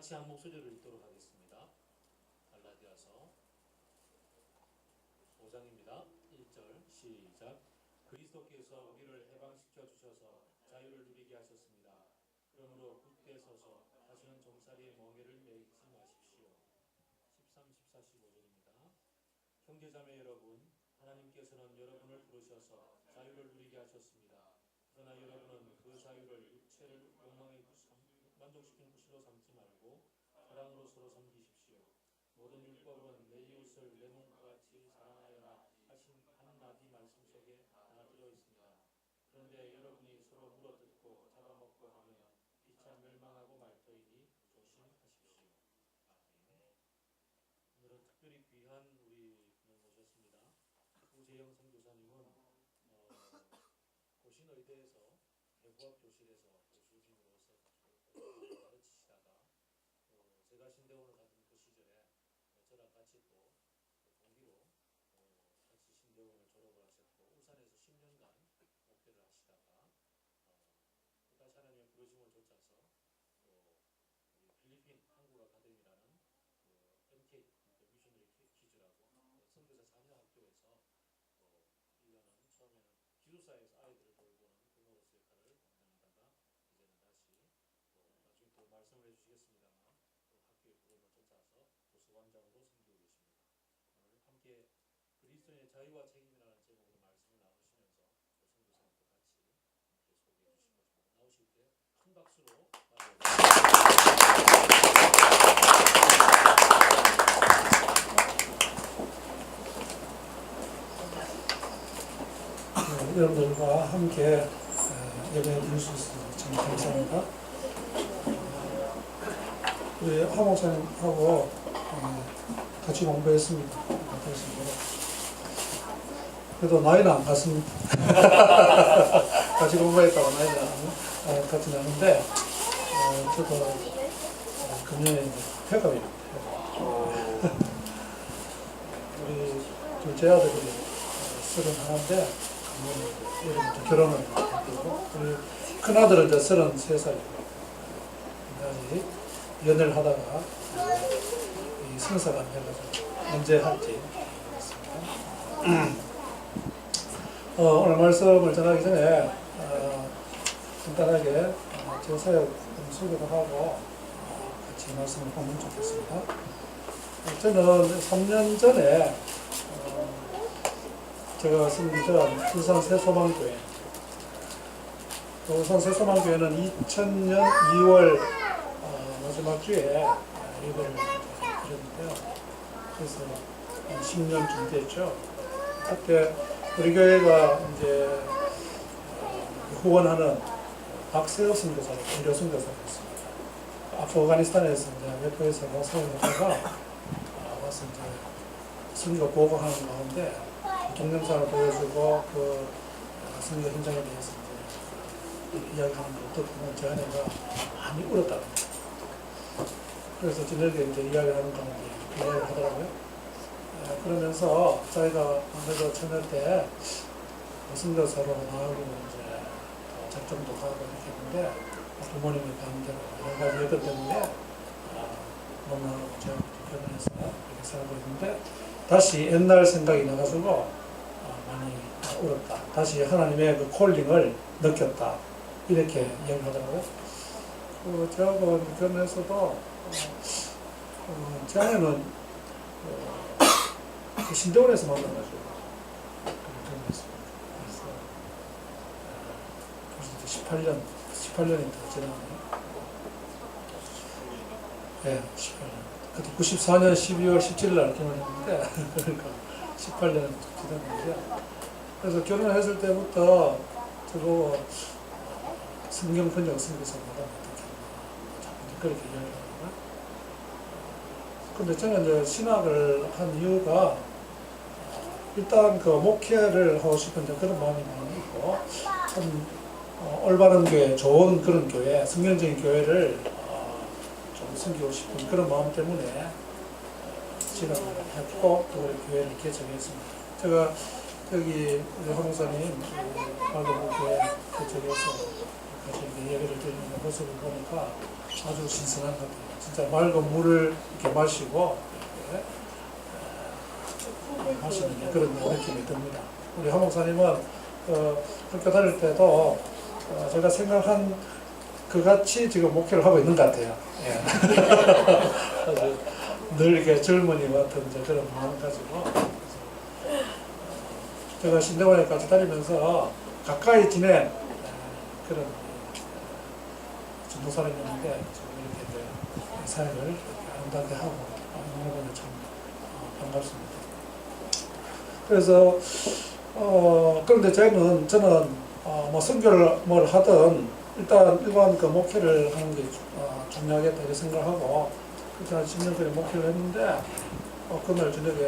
같이 한 목소리를 읽도록 하겠습니다. 갈라디아서 5장입니다. 1절 시작. 그리스도께서 우리를 해방시켜 주셔서 자유를 누리게 하셨습니다. 그러므로 굳게 서서 다시는 종살이의 멍에를 매이지 마십시오. 13, 14, 15절입니다. 형제자매 여러분, 하나님께서는 여러분을 부르셔서 자유를 누리게 하셨습니다. 그러나 여러분은 그 자유를 육체를 욕망에 만족시키는 구실로 삼지 말고 사랑으로 서로 섬기십시오. 모든 율법은 내 이웃을 내 몸과 같이 사랑하여라 하신 한마디 말씀 속에 다 들어있습니다. 그런데 여러분이 서로 물어뜯고 잡아먹고 하면 피차 멸망하고 말 터이니 조심하십시오. 아멘. 오늘은 특별히 귀한 우리 분을 모셨습니다. 우재영 선교사님은 고신의대에서 대부학 교실에서 교수님으로서 가르치시다가 제가 신대원을 다니는 그 시절에 저랑 같이 또 동기로 같이 신대원을 졸업을 하셨고 울산에서 10년간 목회를 하시다가 다시 하나님의 부르심을 좇아서 또 우리 필리핀 한국 아카데미라는 그 MK 미셔너리 키즈라고 선교사 자녀 학교에서 또 1년은 처음에는 기숙사에서 아이들을 돌보는 부모로서 역할을 담당하다가 이제는 다시 나중에 또 말씀을 해주시겠습니다만 또 학교의 부름을 좇아서 도서관장으로 섬기고 계십니다. 오늘 함께 그리스도인의 자유와 책임이라는 제목으로 말씀을 나누시면서 또 선교사님도 같이 함께 소개해 주실 것입니다. 나오실 때 큰 박수로 여러분들과 함께 예배해 드릴 수 있어서 참 감사합니다. 우리 하 목사님하고 같이 공부했습니다. 그래도 나이는 안 같습니다. 같이 공부했다고 나이는 같이 나는데 저도 금년에 폐갑입니다. 우리 둘째 아들이 31인데 이제 결혼을 했고 우리 큰아들은 이제 33살이고 아직 연애를 하다가 이 성사가 안 돼가지고 언제 할지 모르겠습니다. 오늘 말씀을 전하기 전에 간단하게 제 사역 소개도 하고 같이 말씀을 보면 좋겠습니다. 저는 3년 전에 제가 섬기던 울산 새소망교회. 울산 새소망교회는 2000년 2월 마지막 주에 예배를 드렸는데요. 그래서 10년쯤 됐죠. 그때 우리 교회가 이제 후원하는 박세호 선교사로 의료 선교사였습니다. 아프가니스탄에서 이제 외교에서 사역하다가 와서 이제 선교 보고하는 가운데 동영상을 보여주고 그 선교 현장에 대해서 이제 이야기하는 걸 듣고 제 아내가 많이 울었다고. 그래서 저녁에 이제 이야기를 하는 가운데 이야기를 하더라고요. 그러면서 저희가 아무래도 처음에 때 선교사로 나가고 이제 작정도 하고 이렇게 했는데 부모님의 반대로 여러 가지 여건 때문에 엄마하고 제가 결혼해서 이렇게 살고 있는데 다시 옛날 생각이 나가지고 많이 울었다. 다시 하나님의 그 콜링을 느꼈다. 이렇게 이야기를 하더라고요. 저하고 결혼해서도 제 아내는 신대원에서 만나가지고 결혼했습니다. 그래서 18년이 더 지났네요. 네, 18년. 그때 94년 12월 17일 날 결혼했는데 그러니까 18년 지났는데 그래서 결혼했을 때부터 저거 성경 번역 선교사보다 어떻게 자꾸 그렇게 이야기를 하더라고요. 근데 저는 이제 신학을 한 이유가 일단 그 목회를 하고 싶은데 그런 마음이 많이 있고 좀 올바른 교회, 좋은 그런 교회, 성경적인 교회를 좀 섬기고 싶은 그런 마음 때문에 신학을 했고 또 우리 교회를 개척했습니다. 제가 여기 우리 하 목사님 말도목교회 개척해서 같이 얘기를 드리는 모습을 보니까 아주 신선한 것 같아요. 진짜 맑은 물을 이렇게 마시고 이렇게 하시는 그런 느낌이 듭니다. 우리 한 목사님은 학교 다닐 때도 제가 생각한 그같이 지금 목회를 하고 있는 것 같아요. 예. 아주 늘 이렇게 젊은이 같은 이제 그런 마음 가지고 제가 신대원에까지 다니면서 가까이 지낸 그런 전도사님이었는데 지금 이렇게 이제 사역을 아름답게 하고 있는 거는 참 반갑습니다. 그래서 그런데 저는 뭐 선교를 뭘 하든 일단 일반 그 목회를 하는 게 중요하겠다 이렇게 생각하고 그렇게 한 10년 전에 목회를 했는데 그날 저녁에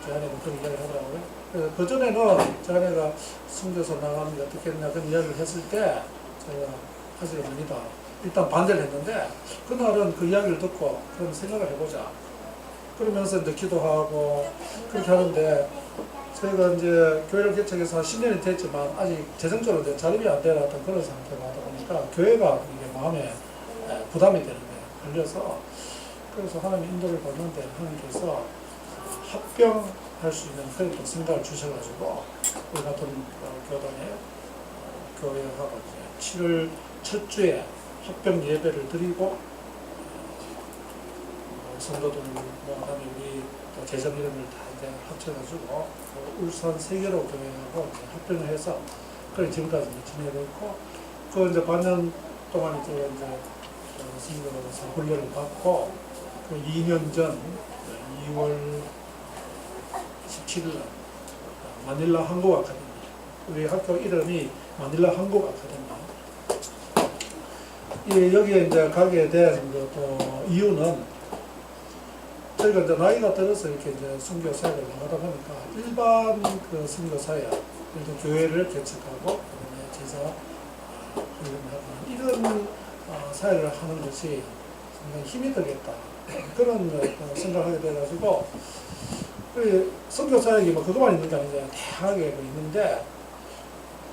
제 아내가 그런 이야기를 하더라고요. 그래서 그전에는 제 아내가 선교사 나가는 게 어떻게 했냐 그런 이야기를 했을 때 제가 하지 않습니다. 일단 반대를 했는데 그날은 그 이야기를 듣고 그럼 생각을 해보자. 그러면서 이제 기도하고 그렇게 하는데 저희가 이제 교회를 개척해서 10년이 됐지만 아직 재정적으로 이제 자립이 안 되었던 그런 상태가 하다 보니까 교회가 이게 마음에 부담이 되는 거예요. 걸려서 그래서 하나님 인도를 받는데 하나님께서 합병할 수 있는 그런 생각을 주셔가지고 우리 같은 교단에 교회하고 7월 첫 주에 합병 예배를 드리고 성도들 그다음에 우리 또 재정 이름을 다 이제 합쳐가지고 울산 세계로 교회하고 이제 합병을 해서 그걸 지금까지 지내고 있고 그 이제 반년 동안 이제 선교로서 훈련을 받고 그 2년 전 2월 17일 날 마닐라 한국 아카데미 우리 학교 이름이 마닐라 한국 아카데미 여기에 이제 가게 된 또 이유는 저희가 이제 나이가 들어서 이렇게 이제 선교 사역을 나가다 보니까 일반 그 선교 사역, 교회를 개척하고 제사 이런 사역을 하는 것이 상당히 힘이 들겠다 그런 생각을 하게 돼가지고 선교 사역이 뭐 그것만 있는 게 아니라 다양하게 있는데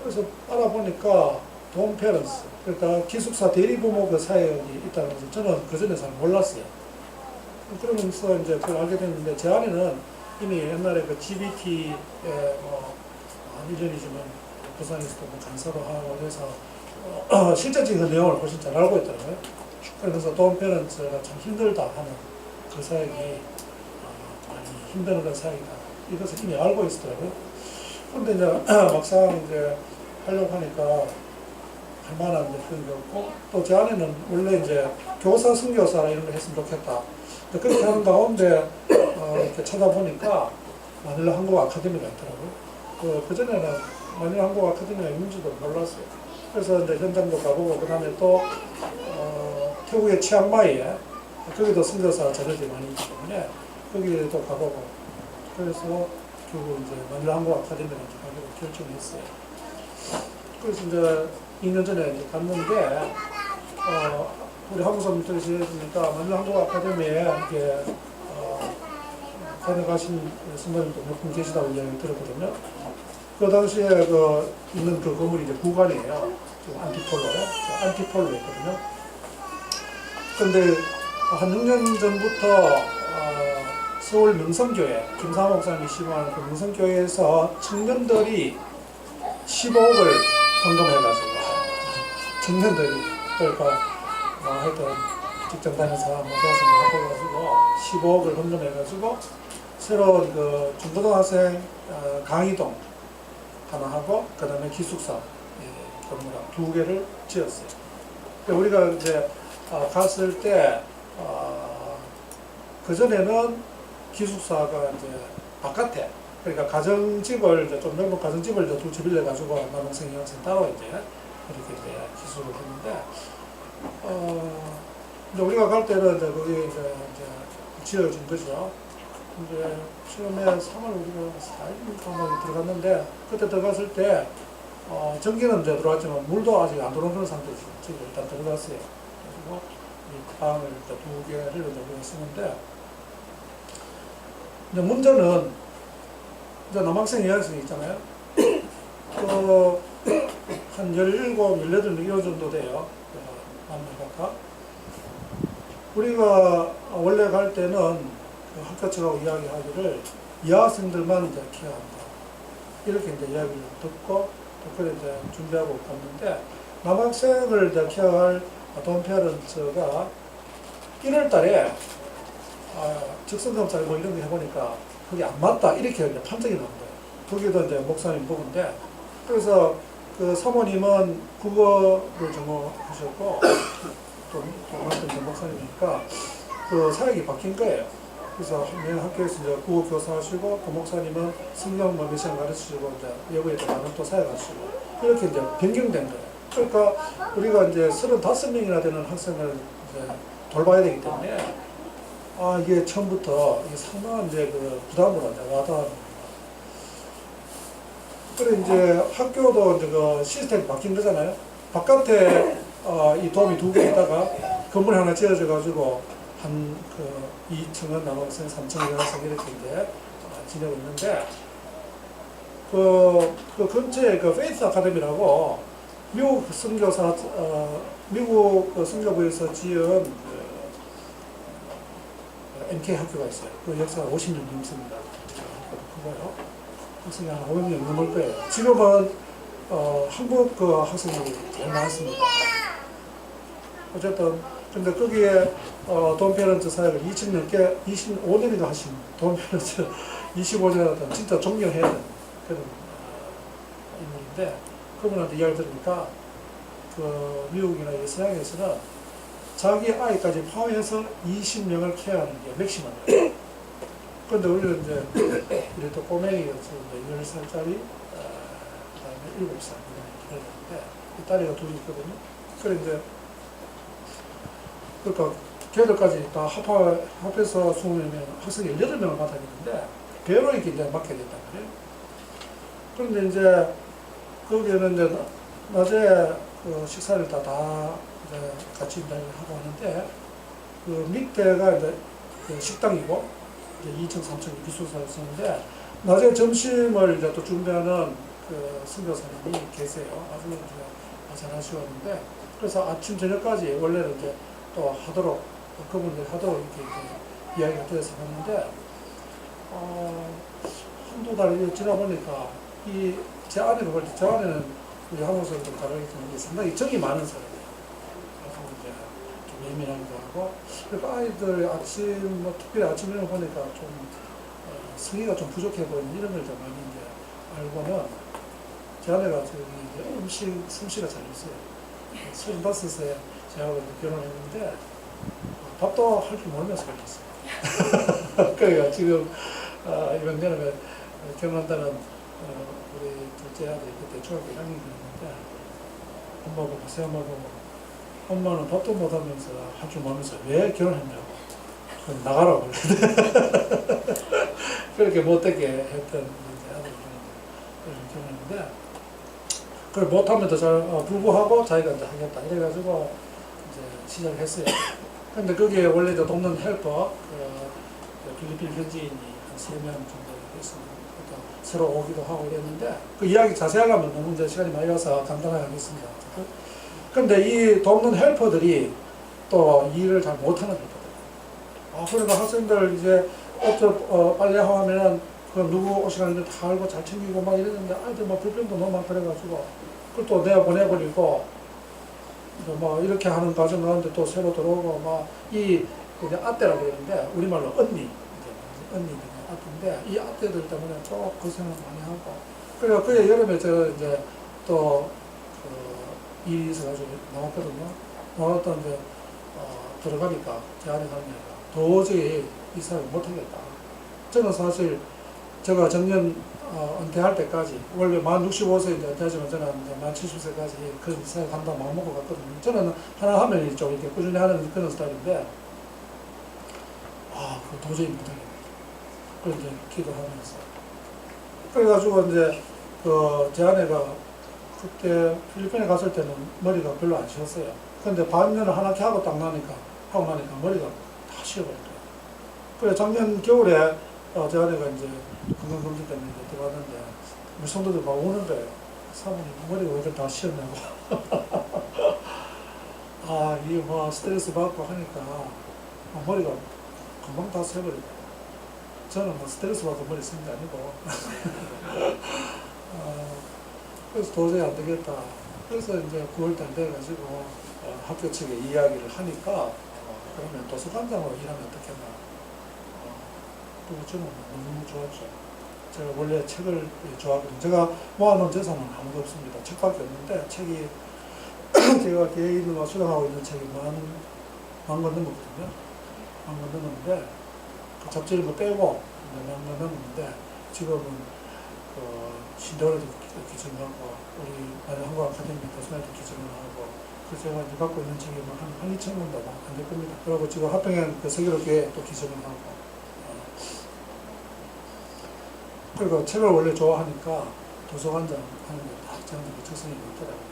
그래서 알아보니까 돈 페런스 그러니까 기숙사 대리부모 그 사역이 있다는 것을 저는 그 전에 잘 몰랐어요. 그러면서 이제 그걸 알게 됐는데 제 아내는 이미 옛날에 그 GBT에 뭐 1년이지만 부산에서도 뭐 강사도 하고 그래서 실제적인 그 내용을 훨씬 잘 알고 있더라고요. 그래서 돈 페런스가 참 힘들다 하는 그 사역이 많이 힘든 그런 사역이다. 이것을 이미 알고 있었더라고요. 그런데 이제 막상 이제 하려고 하니까 할 만한 그런 게 없고 또 제 아내는 원래 이제 교사, 선교사라 이런 거 했으면 좋겠다. 그렇게 하는 가운데 이렇게 찾아보니까 마닐라 한국 아카데미가 있더라고요. 그전에는 마닐라 한국 아카데미가 있는지도 몰랐어요. 그래서 이제 현장도 가보고 그 다음에 또 태국의 치앙마이에 거기도 선교사 자료들이 많이 있기 때문에 거기도 가보고 그래서 결국 이제 마닐라 한국 아카데미를 가기로 결정했어요. 그래서 이제 2년 전에 이제 갔는데 우리 한국 사람들이 지내니까 마닐라 한국 아카데미에 이렇게 다녀가신 선생님도 몇 분 계시다고 이야기 들었거든요. 그 당시에 있는 그 건물이 이제 구간이에요. 안티폴로 있거든요. 그런데 한 6년 전부터 서울 명성교회 김사 목사님이 시도하는 그 명성교회에서 청년들이 15억을 헌금해가지고 청년들이 그러니까 하여튼 직장 다니면서 뭐 대학생도 하고 가지고 15억을 헌금해가지고 새로운 그 중고등학생 강의동 하나 하고 그 다음에 기숙사 건물 2개를 지었어요. 우리가 이제 갔을 때 그전에는 기숙사가 이제 바깥에 그러니까 가정집을 이제 좀 넓은 가정집을 이제 2채 빌려가지고 남학생 여학생 따로 이제 이렇게 이제 기숙을 했는데 이제 우리가 갈 때는 이제 거기 이제 지어진 거죠. 이제 처음에 3월 우리가 4일인가 들어갔는데 그때 들어갔을 때 전기는 이제 들어왔지만 물도 아직 안 들어온 그런 상태에서 지금 일단 들어갔어요. 그리고 이 방을 일단 2개를 우리가 쓰는데 이제 문제는 이제 남학생 여학생이 있잖아요. 한 17, 18, 2 정도 돼요. 남녀 각각. 우리가 원래 갈 때는 그 학교 측하고 이야기하기를 여학생들만 이제 케어한다. 이렇게 이제 이야기를 듣고 또 그래 이제 준비하고 갔는데 남학생을 이제 케어할 돔페어런트가 1월 달에 직선검사 뭐 이런 거 해보니까 그게 안 맞다. 이렇게 이제 판정이 나온 거예요. 거기도 이제 목사님 보건데 그래서 그 사모님은 국어를 전공하셨고 또 어떤 이제 목사님이니까 그 사역이 바뀐 거예요. 그래서 한 학교에서 이제 국어 교사하시고 그 목사님은 성경 몇 시간 가르치시고 이제 외부에 가면 또 사역하시고 이렇게 이제 변경된 거예요. 그러니까 우리가 이제 35명이나 되는 학생을 이제 돌봐야 되기 때문에 이게 처음부터 이게 상당한 이제 그 부담으로 이제 와닿는. 그래 이제 학교도 이제 그 시스템이 바뀐 거잖아요. 바깥에 이 돔이 2개 있다가 건물 하나 지어져 가지고 한 그 2층은 남학생, 3층은 여학생 이렇게 이제 지내고 있는데 그 근처에 그 페이스 아카데미라고 미국 선교사 미국 그 선교부에서 지은 그 MK 학교가 있어요. 그 역사가 50년 넘습니다. 그거요. 학생이 한 500명 넘을 거예요. 지금은 한국 그 학생이 제일 많습니다. 어쨌든 근데 거기에 돔페런트 사역을 20 넘게 25년이나 하신 돔페런트 25년 하던 진짜 존경해야 되는 그런 인물인데 그분한테 이야기 들으니까 그 미국이나 서양에서는 자기 아이까지 포함해서 20명을 케어하는 게 맥시멈. 그런데 우리는 이제 우리 또 꼬맹이였어. 10살짜리 그다음에 7살 이랬는데 이 딸이가 둘이 있거든요. 그래 이제 그러니까 걔들까지 다 합해서 20명 학생이 18명을 맡아야 되는데 배로 이렇게 이제 맡게 됐단 말이에요. 그런데 이제 거기에는 이제 낮에 그 식사를 다 이제 같이 이제 하고 하는데 그 밑에가 이제 그 식당이고 이제 2층, 3층 기숙사를 쓰는데 낮에 점심을 이제 또 준비하는 그 선교사님이 계세요. 아주 이제 잘하시는데 그래서 아침 저녁까지 원래는 이제 또 하도록 그분들 하도록 이렇게 이야기가 되어서 했는데 한두 달이 지나 보니까 제 아내가 볼 때 제 아내는 우리 한국 사람들 다르겠지만 상당히 정이 많은 사람이에요. 그래서 이제 좀 예민하기도 하고 그러니까 아이들 아침 뭐 특별히 아침 이런 거 보니까 좀 성의가 좀 부족해 보이는 이런 걸 좀 많이 이제 알고는 제 아내가 저기 이제 음식 솜씨가 잘 있어요. 35세 저하고 결혼했는데 밥도 할 줄 모르면서 결혼했어요. 그러니까 지금 이번 여름에 결혼한다는 우리 둘째 아들이 그때 중학교 1학년이었는데 엄마 보고 새엄마 보고 엄마는 밥도 못하면서 할 줄 모르면서 왜 결혼했냐고 그럼 나가라고 그렇게 못되게 했던 아들이 결혼했는데 그걸 못하면 더 잘 불구하고 자기가 이제 하겠다 이래가지고 이제 시작을 했어요. 근데 거기에 원래 저 돕는 헬퍼 그 필리핀 현지인이 한 3명 정도 있습니다. 새로 오기도 하고 이랬는데 그 이야기 자세히 하려면 너무 이제 시간이 많이 가서 간단하게 하겠습니다. 근데 이 돕는 헬퍼들이 또 일을 잘 못하는 헬퍼들. 그러니까 학생들 이제 옷 빨래하고 하면은 그 누구 옷이 가는데 다 알고 잘 챙기고 막 이랬는데 아이들 뭐 불평도 너무 많고 그래가지고 그걸 또 내가 보내버리고 뭐 이렇게 하는 과정 가운데 또 새로 들어오고 막이 아떼라고 그러는데 우리말로 언니 아떼인데 이 아떼들 때문에 좀 고생을 많이 하고 그래서 그해 여름에 저 이제 또 일이 있어가지고 나왔거든요. 나왔다 이제 들어가니까 제 안에 가는 애가 도저히 이 사람을 못하겠다. 저는 사실 제가 작년 은퇴할 때까지 원래 만 65세 이제 되지만 저는 이제 만 70세까지 그 생각 한다고 마음먹고 갔거든요. 저는 하나 하면 좀 이렇게 꾸준히 하는 그런 스타일인데 그거 도저히 못하겠네. 그래서 이제 기도하면서 그래가지고 이제 제 아내가 그때 필리핀에 갔을 때는 머리가 별로 안 쉬었어요. 근데 반년을 하나 하고 딱 하고 나니까 머리가 다 쉬어버렸더라고요. 그래 작년 겨울에 제 아내가 이제 건강검진 때문에 이제 들어갔는데 물성도들 막 오는 거예요. 사모님 머리가 왜 이렇게 다 쉬었냐고. 이게 뭐 스트레스 받고 하니까 머리가 금방 다 새버리고. 저는 뭐 스트레스 받고 머리 쓴 게 아니고. 그래서 도저히 안 되겠다. 그래서 이제 9월달 돼가지고 학교 측에 이야기를 하니까 그러면 도서관장으로 일하면 어떻겠나. 그리고 저는 너무 좋았죠. 제가 원래 책을 좋아하거든요. 제가 모아놓은 재산은 아무도 없습니다. 책밖에 없는데 책이 제가 개인으로 수령하고 있는 책이 만 권 넘었거든요. 만 권 넘었는데 그 잡지를 뭐 빼고 만 권 넘었는데 지금은 신대원에도 기증하고 우리 한국 아카데미 도서관에도 기증을 하고 그래서 제가 이제 갖고 있는 책이 한 2천 권도 안 될 겁니다. 그리고 지금 합평행 그 세계로교회 또 기증을 하고 그리고 책을 원래 좋아하니까 도서관장 하는 게 학장들이 적성이 있더라고요.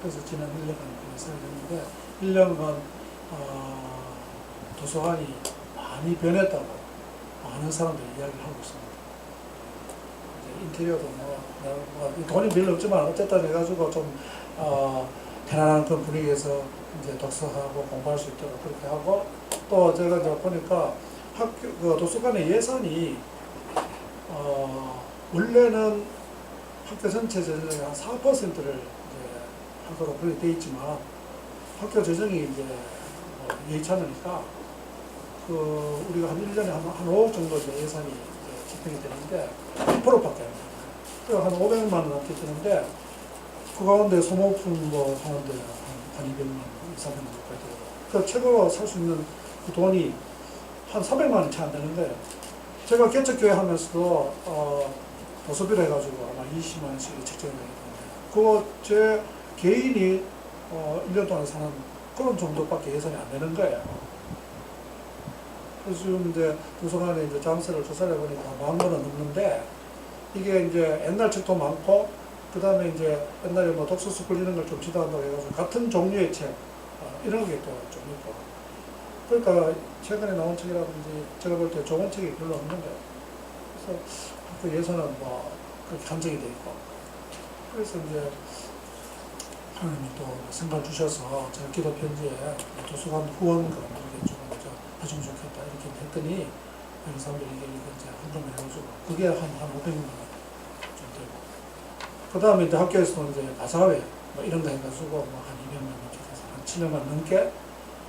그래서 지난 1년간 그래서 했는데 1년간 도서관이 많이 변했다고 많은 사람들이 이야기를 하고 있습니다. 인테리어도 뭐 돈이 별로 없지만 어쨌든 해가지고 좀 편안한 그런 분위기에서 이제 독서하고 공부할 수 있도록 그렇게 하고 또 제가 이제 보니까 학교 그 도서관의 예산이 원래는 학교 전체 재정의 한 4%를 이제 하도록 그렇게 돼 있지만 학교 재정이 이제 여의치 않으니까 그 우리가 한 1년에 한 5억 정도 이제 예산이 이제 집행이 되는데 1%밖에 안 돼요. 그래서 한 500만 원밖에 드는데 그 가운데 소모품 뭐 하는데 한 200만 원, 300만 원까지 되고 그 책으로 살 수 있는 그 돈이 한 400만 원 채 안 되는 거예요. 제가 개척교회 하면서도 도서비를 해가지고 아마 20만 원씩 책정이 되는데 그거 제 개인이 1년 동안 사는 그런 정도밖에 예산이 안 되는 거예요. 그래서 지금 이제 도서관에 이제 장세를 조사를 해보니까 10,000권은 넘는데 이게 이제 옛날 책도 많고 그 다음에 이제 옛날에 뭐 독서스쿨 이런 걸 좀 지도한다고 해가지고 같은 종류의 책 이런 게 또 좀 있고 그러니까 최근에 나온 책이라든지 제가 볼 때 좋은 책이 별로 없는 거예요. 그래서 그 예산은 뭐 그렇게 한정이 돼 있고 그래서 이제 하나님이 또 생각을 주셔서 제가 기도 편지에 도서관 후원금 이렇게 좀 해주면 좋겠다 이렇게 했더니 여기 사람들이 이게 이제 헌금을 해가지고 그게 한 500만 원 좀 되고 그 다음에 이제 학교에서 이제 바사회 뭐 이런 거 해가지고 뭐 한 200만 원 이렇게 해서 한 700만 넘게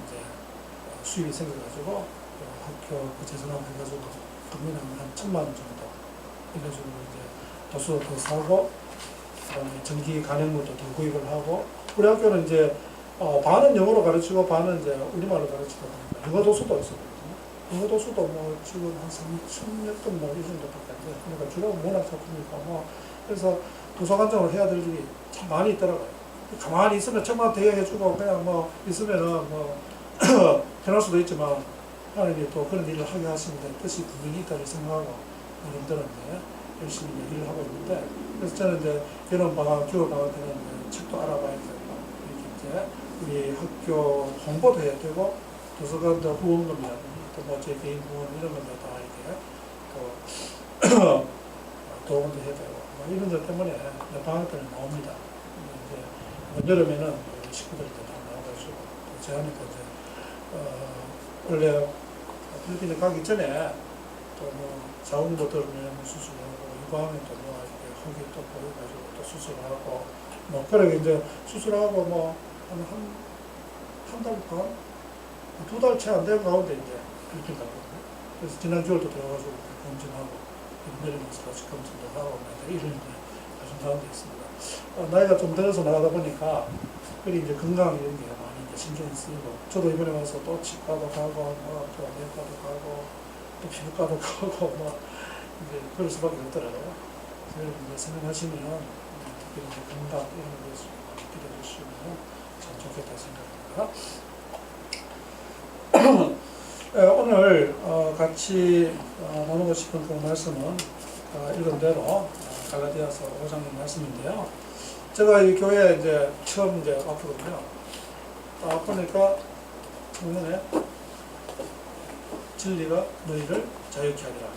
이제 수입이 생겨가지고 학교 그 재산하고 해가지고 금년에 한 1,000만 원 정도 해가지고 이제 도서도 더 사고 그다음에 전기 간행물도 더 구입을 하고 우리 학교는 이제 반은 영어로 가르치고 반은 이제 우리말로 가르치다 보니까 영어 도서도 있었거든요. 영어 도서도 뭐 지금 한 3,000여 건 뭐 이 정도밖에 안 돼요. 그러니까 주로 문학 작품이고 뭐 그래서 도서관장을 해야 될 일이 참 많이 있더라고요. 가만히 있으면 책만 대여해주고 그냥 뭐 있으면은 뭐 편할 수도 있지만 하나님이 또 그런 일을 하게 하시는 데 뜻이 분명히 있다고 생각하고 나름대로 이제 열심히 일을 하고 있는데 그래서 저는 이제 여름 방학, 겨울 방학 때는 책도 알아봐야 되고 이렇게 이제 우리 학교 홍보도 해야 되고 도서관들 후원금이라든지 또 뭐 제 개인 후원 이런 것도 다 이렇게 또 도움도 해야 되고 뭐 이런 것 때문에 방학 때는 나옵니다. 이제 여름에는 우리 식구들이 다 나와가지고 제안이니까 이제 원래 필리핀에 가기 전에 또 뭐 자궁도 들으면 수술하고 유방에 또 뭐 이렇게 허기 또 보여가지고 또 수술하고 뭐 그러게 이제 수술하고 뭐 한 달 반, 2달 채 안 되는 가운데 이제 필리핀 갔거든요. 그래서 지난 9월도 들어가지고 검진하고 내리면서 같이 검진도 하고 이런 이제 가진 가운데 있습니다. 나이가 좀 들어서 나가다 보니까 특별히 이제 건강 이런 게 많이 이제 신경이 쓰이고 저도 이번에 와서 또 치과도 가고 또 내과도 가고 또 피부과도 가고 뭐 이제 그럴 수밖에 없더라고요. 여러분 이제 생각하시면 특별히 이제 건강 이런 거에서 기대해 주시면 참 좋겠다 생각합니다. 오늘 같이 나누고 싶은 그 말씀은 읽은 대로 갈라디아서 5장의 말씀인데요. 제가 이 교회에 이제 처음 이제 왔거든요. 보니까 작년에 진리가 너희를 자유케 하리라.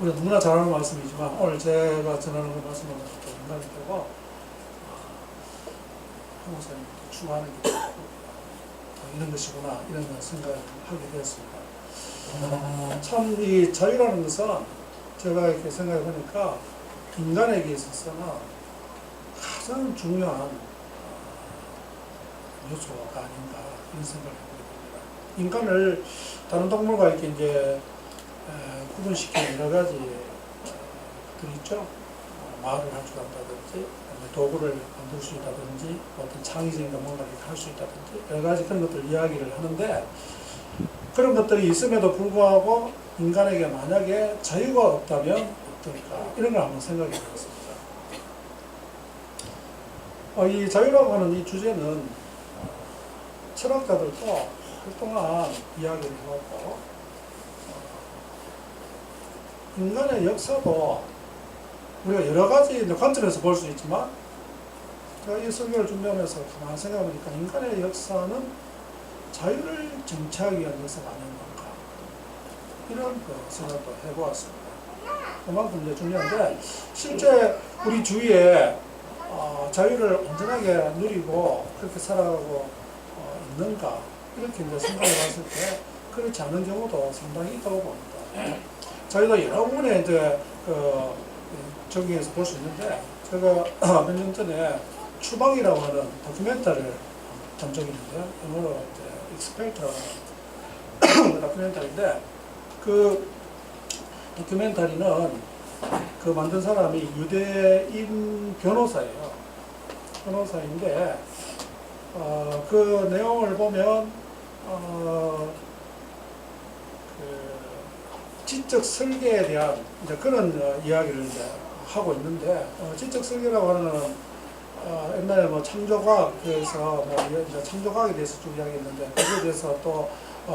우리가 너무나 잘 아는 말씀이지만 오늘 제가 전하는 그 말씀은 또 연관이 되고 한국 사람이 추구하는 게 있고 이런 것이구나 이런 생각을 하게 되었습니다. 참 이 자유라는 것은 제가 이렇게 생각해 보니까 인간에게 있어서는 가장 중요한 요소가 아닌가 이런 생각을 해보게 됩니다. 인간을 다른 동물과 이렇게 이제 구분시키는 여러 가지 것들이 있죠. 말을 할 줄 안다든지, 도구를 만들 수 있다든지, 어떤 창의적인 뭔가를 할 수 있다든지, 여러 가지 그런 것들 이야기를 하는데, 그런 것들이 있음에도 불구하고 인간에게 만약에 자유가 없다면 어떨까? 이런 걸 한번 생각해 보겠습니다. 이 자유라고 하는 이 주제는 철학자들도 그동안 이야기를 해왔고, 인간의 역사도 우리가 여러 가지 관점에서 볼 수 있지만, 제가 이 설교를 준비하면서 가만히 생각해보니까 인간의 역사는 자유를 쟁취하기 위한 역사가 아닌가 이런 생각도 해보았습니다. 그만큼 이제 중요한데, 실제 우리 주위에 자유를 온전하게 누리고 그렇게 살아가고 있는가 이렇게 이제 생각을 했을 때 그렇지 않은 경우도 상당히 있다고 봅니다. 자유가 여러 부분에 이제 적용해서 볼 수 있는데, 제가 몇 년 전에 추방이라고 하는 다큐멘터리를 본 적이 있는데요. 영어로 이제 익스펙터라고 하는 다큐멘터리인데, 그 다큐멘터리는 그 만든 사람이 유대인 변호사예요. 변호사인데, 그 내용을 보면, 지적 설계에 대한 이제 그런 이야기를 이제 하고 있는데, 지적 설계라고 하는 옛날에 뭐 창조과학에서 뭐 이제 창조과학에 대해서 쭉 이야기했는데, 그거에 대해서 또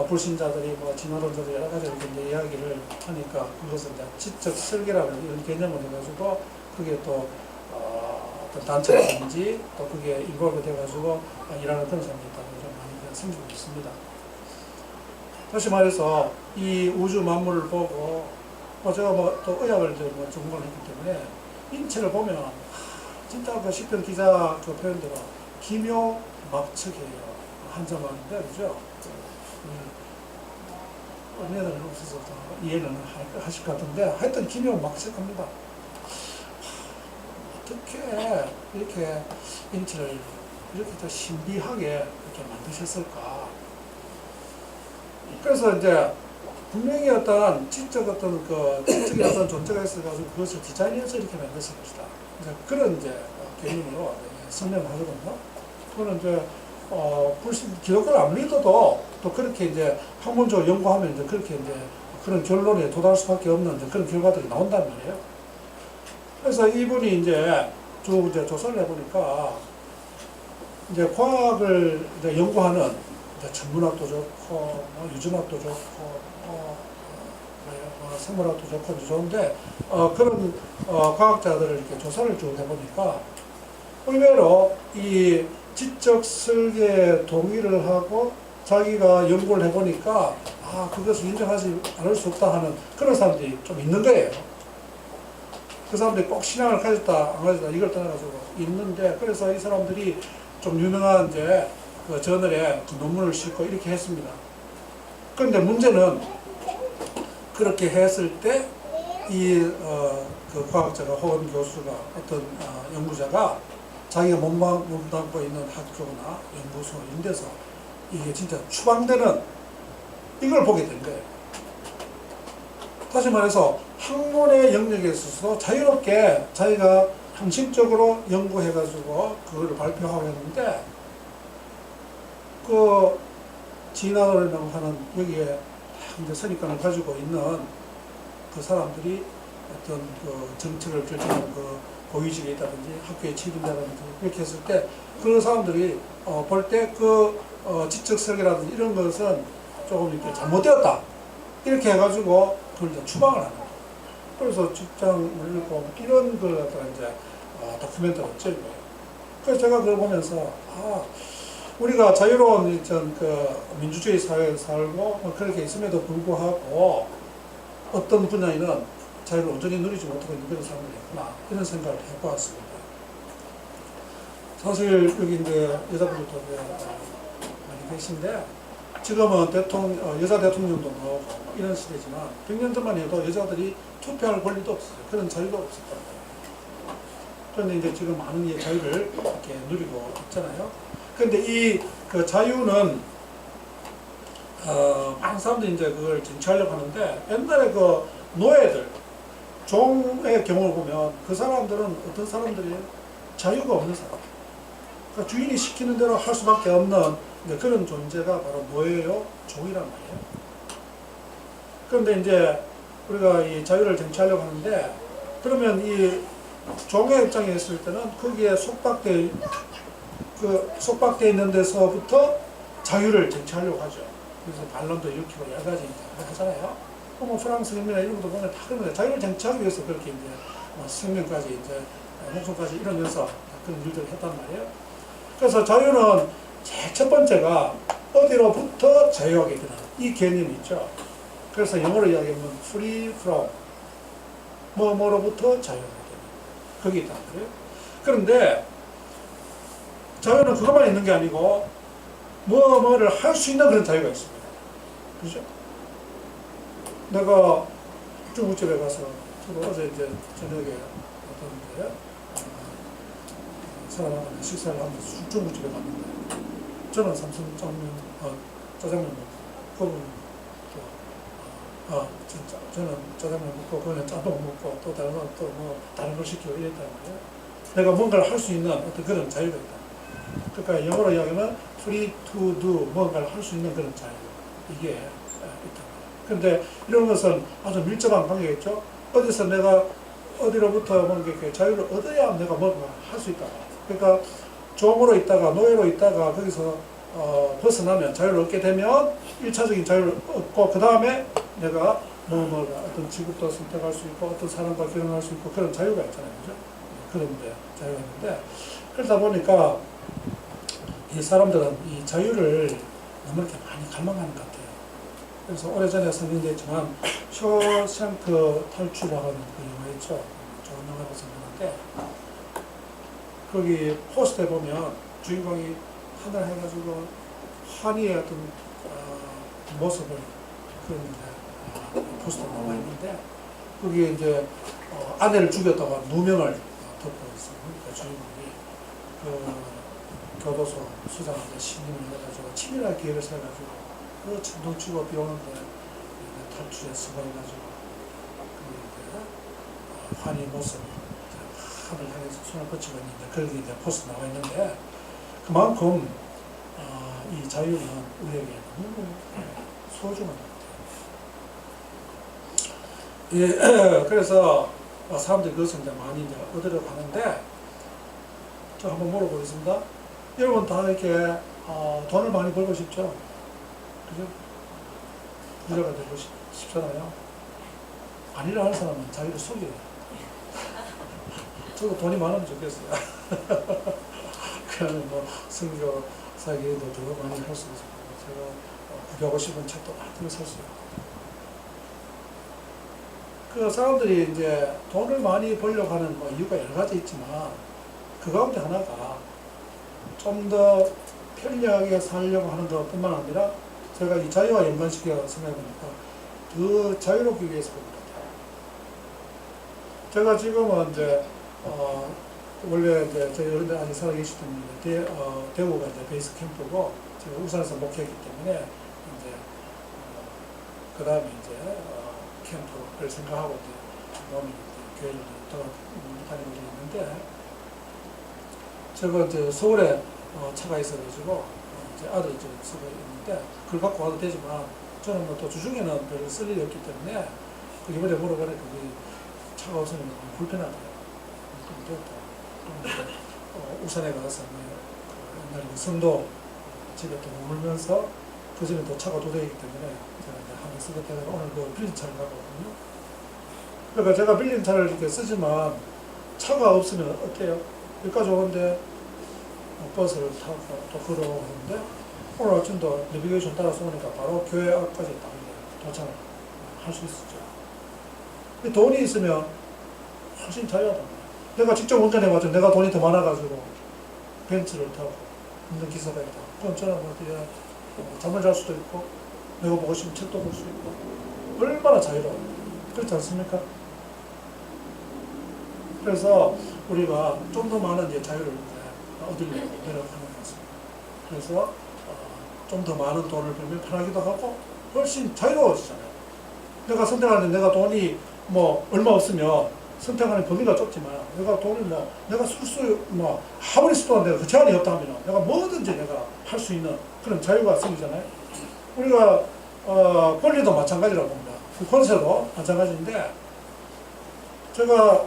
불신자들이 뭐 진화론자들이 여러 가지 이렇게 이제 이야기를 하니까 그것을 이제 지적 설계라는 이런 개념을 해가지고 그게 또 어떤 단체라든지 또 그게 인볼브 돼가지고 일하는 그런 사람이 있다고 좀 많이 생기고 있습니다. 다시 말해서 이 우주 만물을 보고 제가 뭐 또 의학을 이제 뭐 전공을 했기 때문에 인체를 보면 진짜 그 시편 기자 그 표현대로 기묘막측이에요. 한자말인데 그죠? 언니들은 없어서 이해는 하실 것 같은데 하여튼 기묘막측합니다. 어떻게 이렇게 인체를 이렇게 더 신비하게 이렇게 만드셨을까? 그래서 이제 분명히 어떤 지적 어떤 지적인 어떤 존재가 있어가지고 그것을 디자인해서 이렇게 만들었을 것이다. 이제 그런 이제 개념으로 설명을 하거든요. 그거는 이제 기독교를 안 믿어도 또 그렇게 이제 학문적으로 연구하면 이제 그렇게 이제 그런 결론에 도달할 수밖에 없는 이제 그런 결과들이 나온단 말이에요. 그래서 이분이 이제 쭉 이제 조사를 해보니까 이제 과학을 이제 연구하는 이제 천문학도 좋고 유전학도 좋고 생물학도 좋고 좋은데 그런 과학자들을 이렇게 조사를 쭉 해보니까 의외로 이 지적 설계에 동의를 하고 자기가 연구를 해보니까 그것을 인정하지 않을 수 없다 하는 그런 사람들이 좀 있는 거예요. 그 사람들이 꼭 신앙을 가졌다 안 가졌다 이걸 떠나가지고 있는데, 그래서 이 사람들이 좀 유명한 이제 그 저널에 그 논문을 싣고 이렇게 했습니다. 그런데 문제는 그렇게 했을 때 이 그 과학자가 혹은 교수가 어떤 연구자가 자기가 몸담고 있는 학교나 연구소 이런 데서 이게 진짜 추방되는 이걸 보게 된 거예요. 다시 말해서 학문의 영역에 있어서 자유롭게 자기가 형식적으로 연구해가지고 그걸 발표하고 했는데, 그 진화론이라고 하는 여기에 이제 선입관을 가지고 있는 그 사람들이 어떤 그 정책을 결정하는 그 고위직에 있다든지 학교에 취준자라든지 이렇게 했을 때 그 사람들이 볼 때 그 지적 설계라든지 이런 것은 조금 이렇게 잘못되었다 이렇게 해가지고 그걸 이제 추방을 하는 거예요. 그래서 직장을 잃고 이런 걸 갖다가 이제 다큐멘터리를 찍은 거예요. 그래서 제가 그걸 보면서 우리가 자유로운 그 민주주의 사회에 살고 그렇게 있음에도 불구하고 어떤 분야에는 자유를 온전히 누리지 못하고 있는 그런 사람들이 있구나 이런 생각을 해보았습니다. 사실 여기 이제 여자분들도 많이 계신데 지금은 여자 대통령도 나오고 이런 시대지만 100년 전만 해도 여자들이 투표할 권리도 없었어요. 그런 자유도 없었단 말이에요. 그런데 이제 지금 많은 이 자유를 이렇게 누리고 있잖아요. 그런데 이 그 자유는 많은 사람들이 이제 그걸 쟁취하려고 하는데 옛날에 그 노예들, 종의 경우를 보면 그 사람들은 어떤 사람들이에요? 자유가 없는 사람. 그러니까 주인이 시키는 대로 할 수밖에 없는 그런 존재가 바로 노예요, 종이란 말이에요. 그런데 이제 우리가 이 자유를 쟁취하려고 하는데 그러면 이 종의 입장에 있을 때는 거기에 속박되어 있는 데서부터 자유를 쟁취하려고 하죠. 그래서 반론도 일으키고 여러 가지 하잖아요. 뭐 프랑스 혁명이나 이런 것도 보면 다 그런 자유를 쟁취하기 위해서 그렇게 이제 생명까지 이제 목숨까지 이러면서 그런 일들을 했단 말이에요. 그래서 자유는 제일 첫 번째가 어디로부터 자유하게 되는 이 개념이 있죠. 그래서 영어로 이야기하면 free from 뭐로부터 자유하게 되는 거기 있단 말이에요. 그런데 자유는 그것만 있는 게 아니고 뭐를 할 수 있는 그런 자유가 있습니다. 그죠? 내가 중국집에 가서 저도 어제 이제 저녁에 어떤 데 사람하고 식사를 하면서 중국집에 갔는데 저는 삼성 짜장면 먹고 그분은 진짜 저는 짜장면 먹고 그분은 짬뽕 먹고 또 다른 건 또 뭐 다른 걸 시키고 이랬단 말이에요. 내가 뭔가를 할 수 있는 어떤 그런 자유가 있다. 그러니까 영어로 이야기하면 free to do 뭔가를 할 수 있는 그런 자유 이게 있다. 그런데 이런 것은 아주 밀접한 관계겠죠. 어디서 내가 어디로부터 뭔가 자유를 얻어야 내가 뭔가 할 수 있다. 그러니까 종으로 있다가 노예로 있다가 거기서 벗어나면 자유를 얻게 되면 1차적인 자유를 얻고 그 다음에 내가 어떤 직업도 선택할 수 있고 어떤 사람과 결혼할 수 있고 그런 자유가 있잖아요. 그죠? 그런데 자유가 있는데 그러다 보니까 이 사람들은 이 자유를 너무 이렇게 많이 갈망하는 것 같아요. 그래서 오래전에 설명됐지만 쇼생크 탈출이라는 그 영화 있죠. 좋은 영화라고 생각하는데 거기 포스터에 보면 주인공이 하늘 해가지고 환희의 어떤 모습을 그런 포스터에 나와 있는데 거기에 이제 아내를 죽였다가 누명을 덮고 있어요. 그러니까 주인공이 교도소 수장한테 신임을 해가지고 치밀하게 계획을 세워가지고 눈 치고 비 오는데 탈출에 성공해가지고 환희 모습을 하늘 향해서 손을 뻗치고 있는데 거기 이제 포스터 나와 있는데 그만큼 이 자유는 우리에게 너무 소중한 것 같아요. 예, 그래서 사람들이 그것을 이제 많이 이제 얻으려고 하는데 저 한번 물어보겠습니다. 여러분 다 이렇게 돈을 많이 벌고 싶죠? 그죠? 부자가 되고 싶잖아요. 아니라 하는 사람은 자기를 속여요. 저도 돈이 많으면 좋겠어요. 그러면 뭐 선교 사기도 더 많이 할 수 있고 제가 구하고 싶은 책도 많이 살 수 있고 그 사람들이 이제 돈을 많이 벌려고 하는 뭐 이유가 여러 가지 있지만 그 가운데 하나가 좀 더 편리하게 살려고 하는 것뿐만 아니라 제가 이 자유와 연관시켜 생각해보니까 더 자유롭기 위해서 그런 것 같아요. 제가 지금은 이제 원래 이제 저희 어른들 아직 살아계시던 대구가 이제 베이스 캠프고 제가 울산에서 목회했기 때문에 이제 그 다음에 이제 캠프를 생각하고 이제 몸이 교회를 다니고 있는데 제가 이제 서울에 차가 있어가지고 이제 아들이 좀 쓰고 있는데 그걸 갖고 와도 되지만 저는 뭐 또 주중에는 별로 쓸 일이 없기 때문에 그 이번에 물어보니까 그게 차가 없으면 너무 불편하더라고요. 우산에 가서 옛날에 성도 집에 또 머물면서 그 집에 또 차가 2대이기 때문에 제가 이제 한번 쓰게 되다가 오늘 그 빌린 차를 가거든요. 그러니까 제가 빌린 차를 이렇게 쓰지만 차가 없으면 어때요? 여기까지 오는데 버스를 타고 또 걸어오는데 오늘 아침도 내비게이션 따라서 오니까 바로 교회 앞까지 딱 도착을 할 수 있었죠. 돈이 있으면 훨씬 자유하다. 내가 직접 운전해가지고 내가 돈이 더 많아가지고 벤츠를 타고 운전 기사가 있다. 그럼 저는 뭐 잠을 잘 수도 있고, 내가 보고 싶으면 책도 볼 수 있고, 얼마나 자유로워요. 그렇지 않습니까? 그래서 우리가 좀 더 많은 이제 자유를 얻으려고 노력하는 것입니다. 그래서 좀 더 많은 돈을 벌면 편하기도 하고 훨씬 자유로워지잖아요. 내가 선택하는데 내가 돈이 뭐 얼마 없으면 선택하는 범위가 좁지만 내가 돈을 뭐 내가 뭐 아무리 써도 내가 그 제한이 없다면 내가 뭐든지 내가 할 수 있는 그런 자유가 생기잖아요. 우리가 권리도 마찬가지라고 봅니다. 그 권세도 마찬가지인데 제가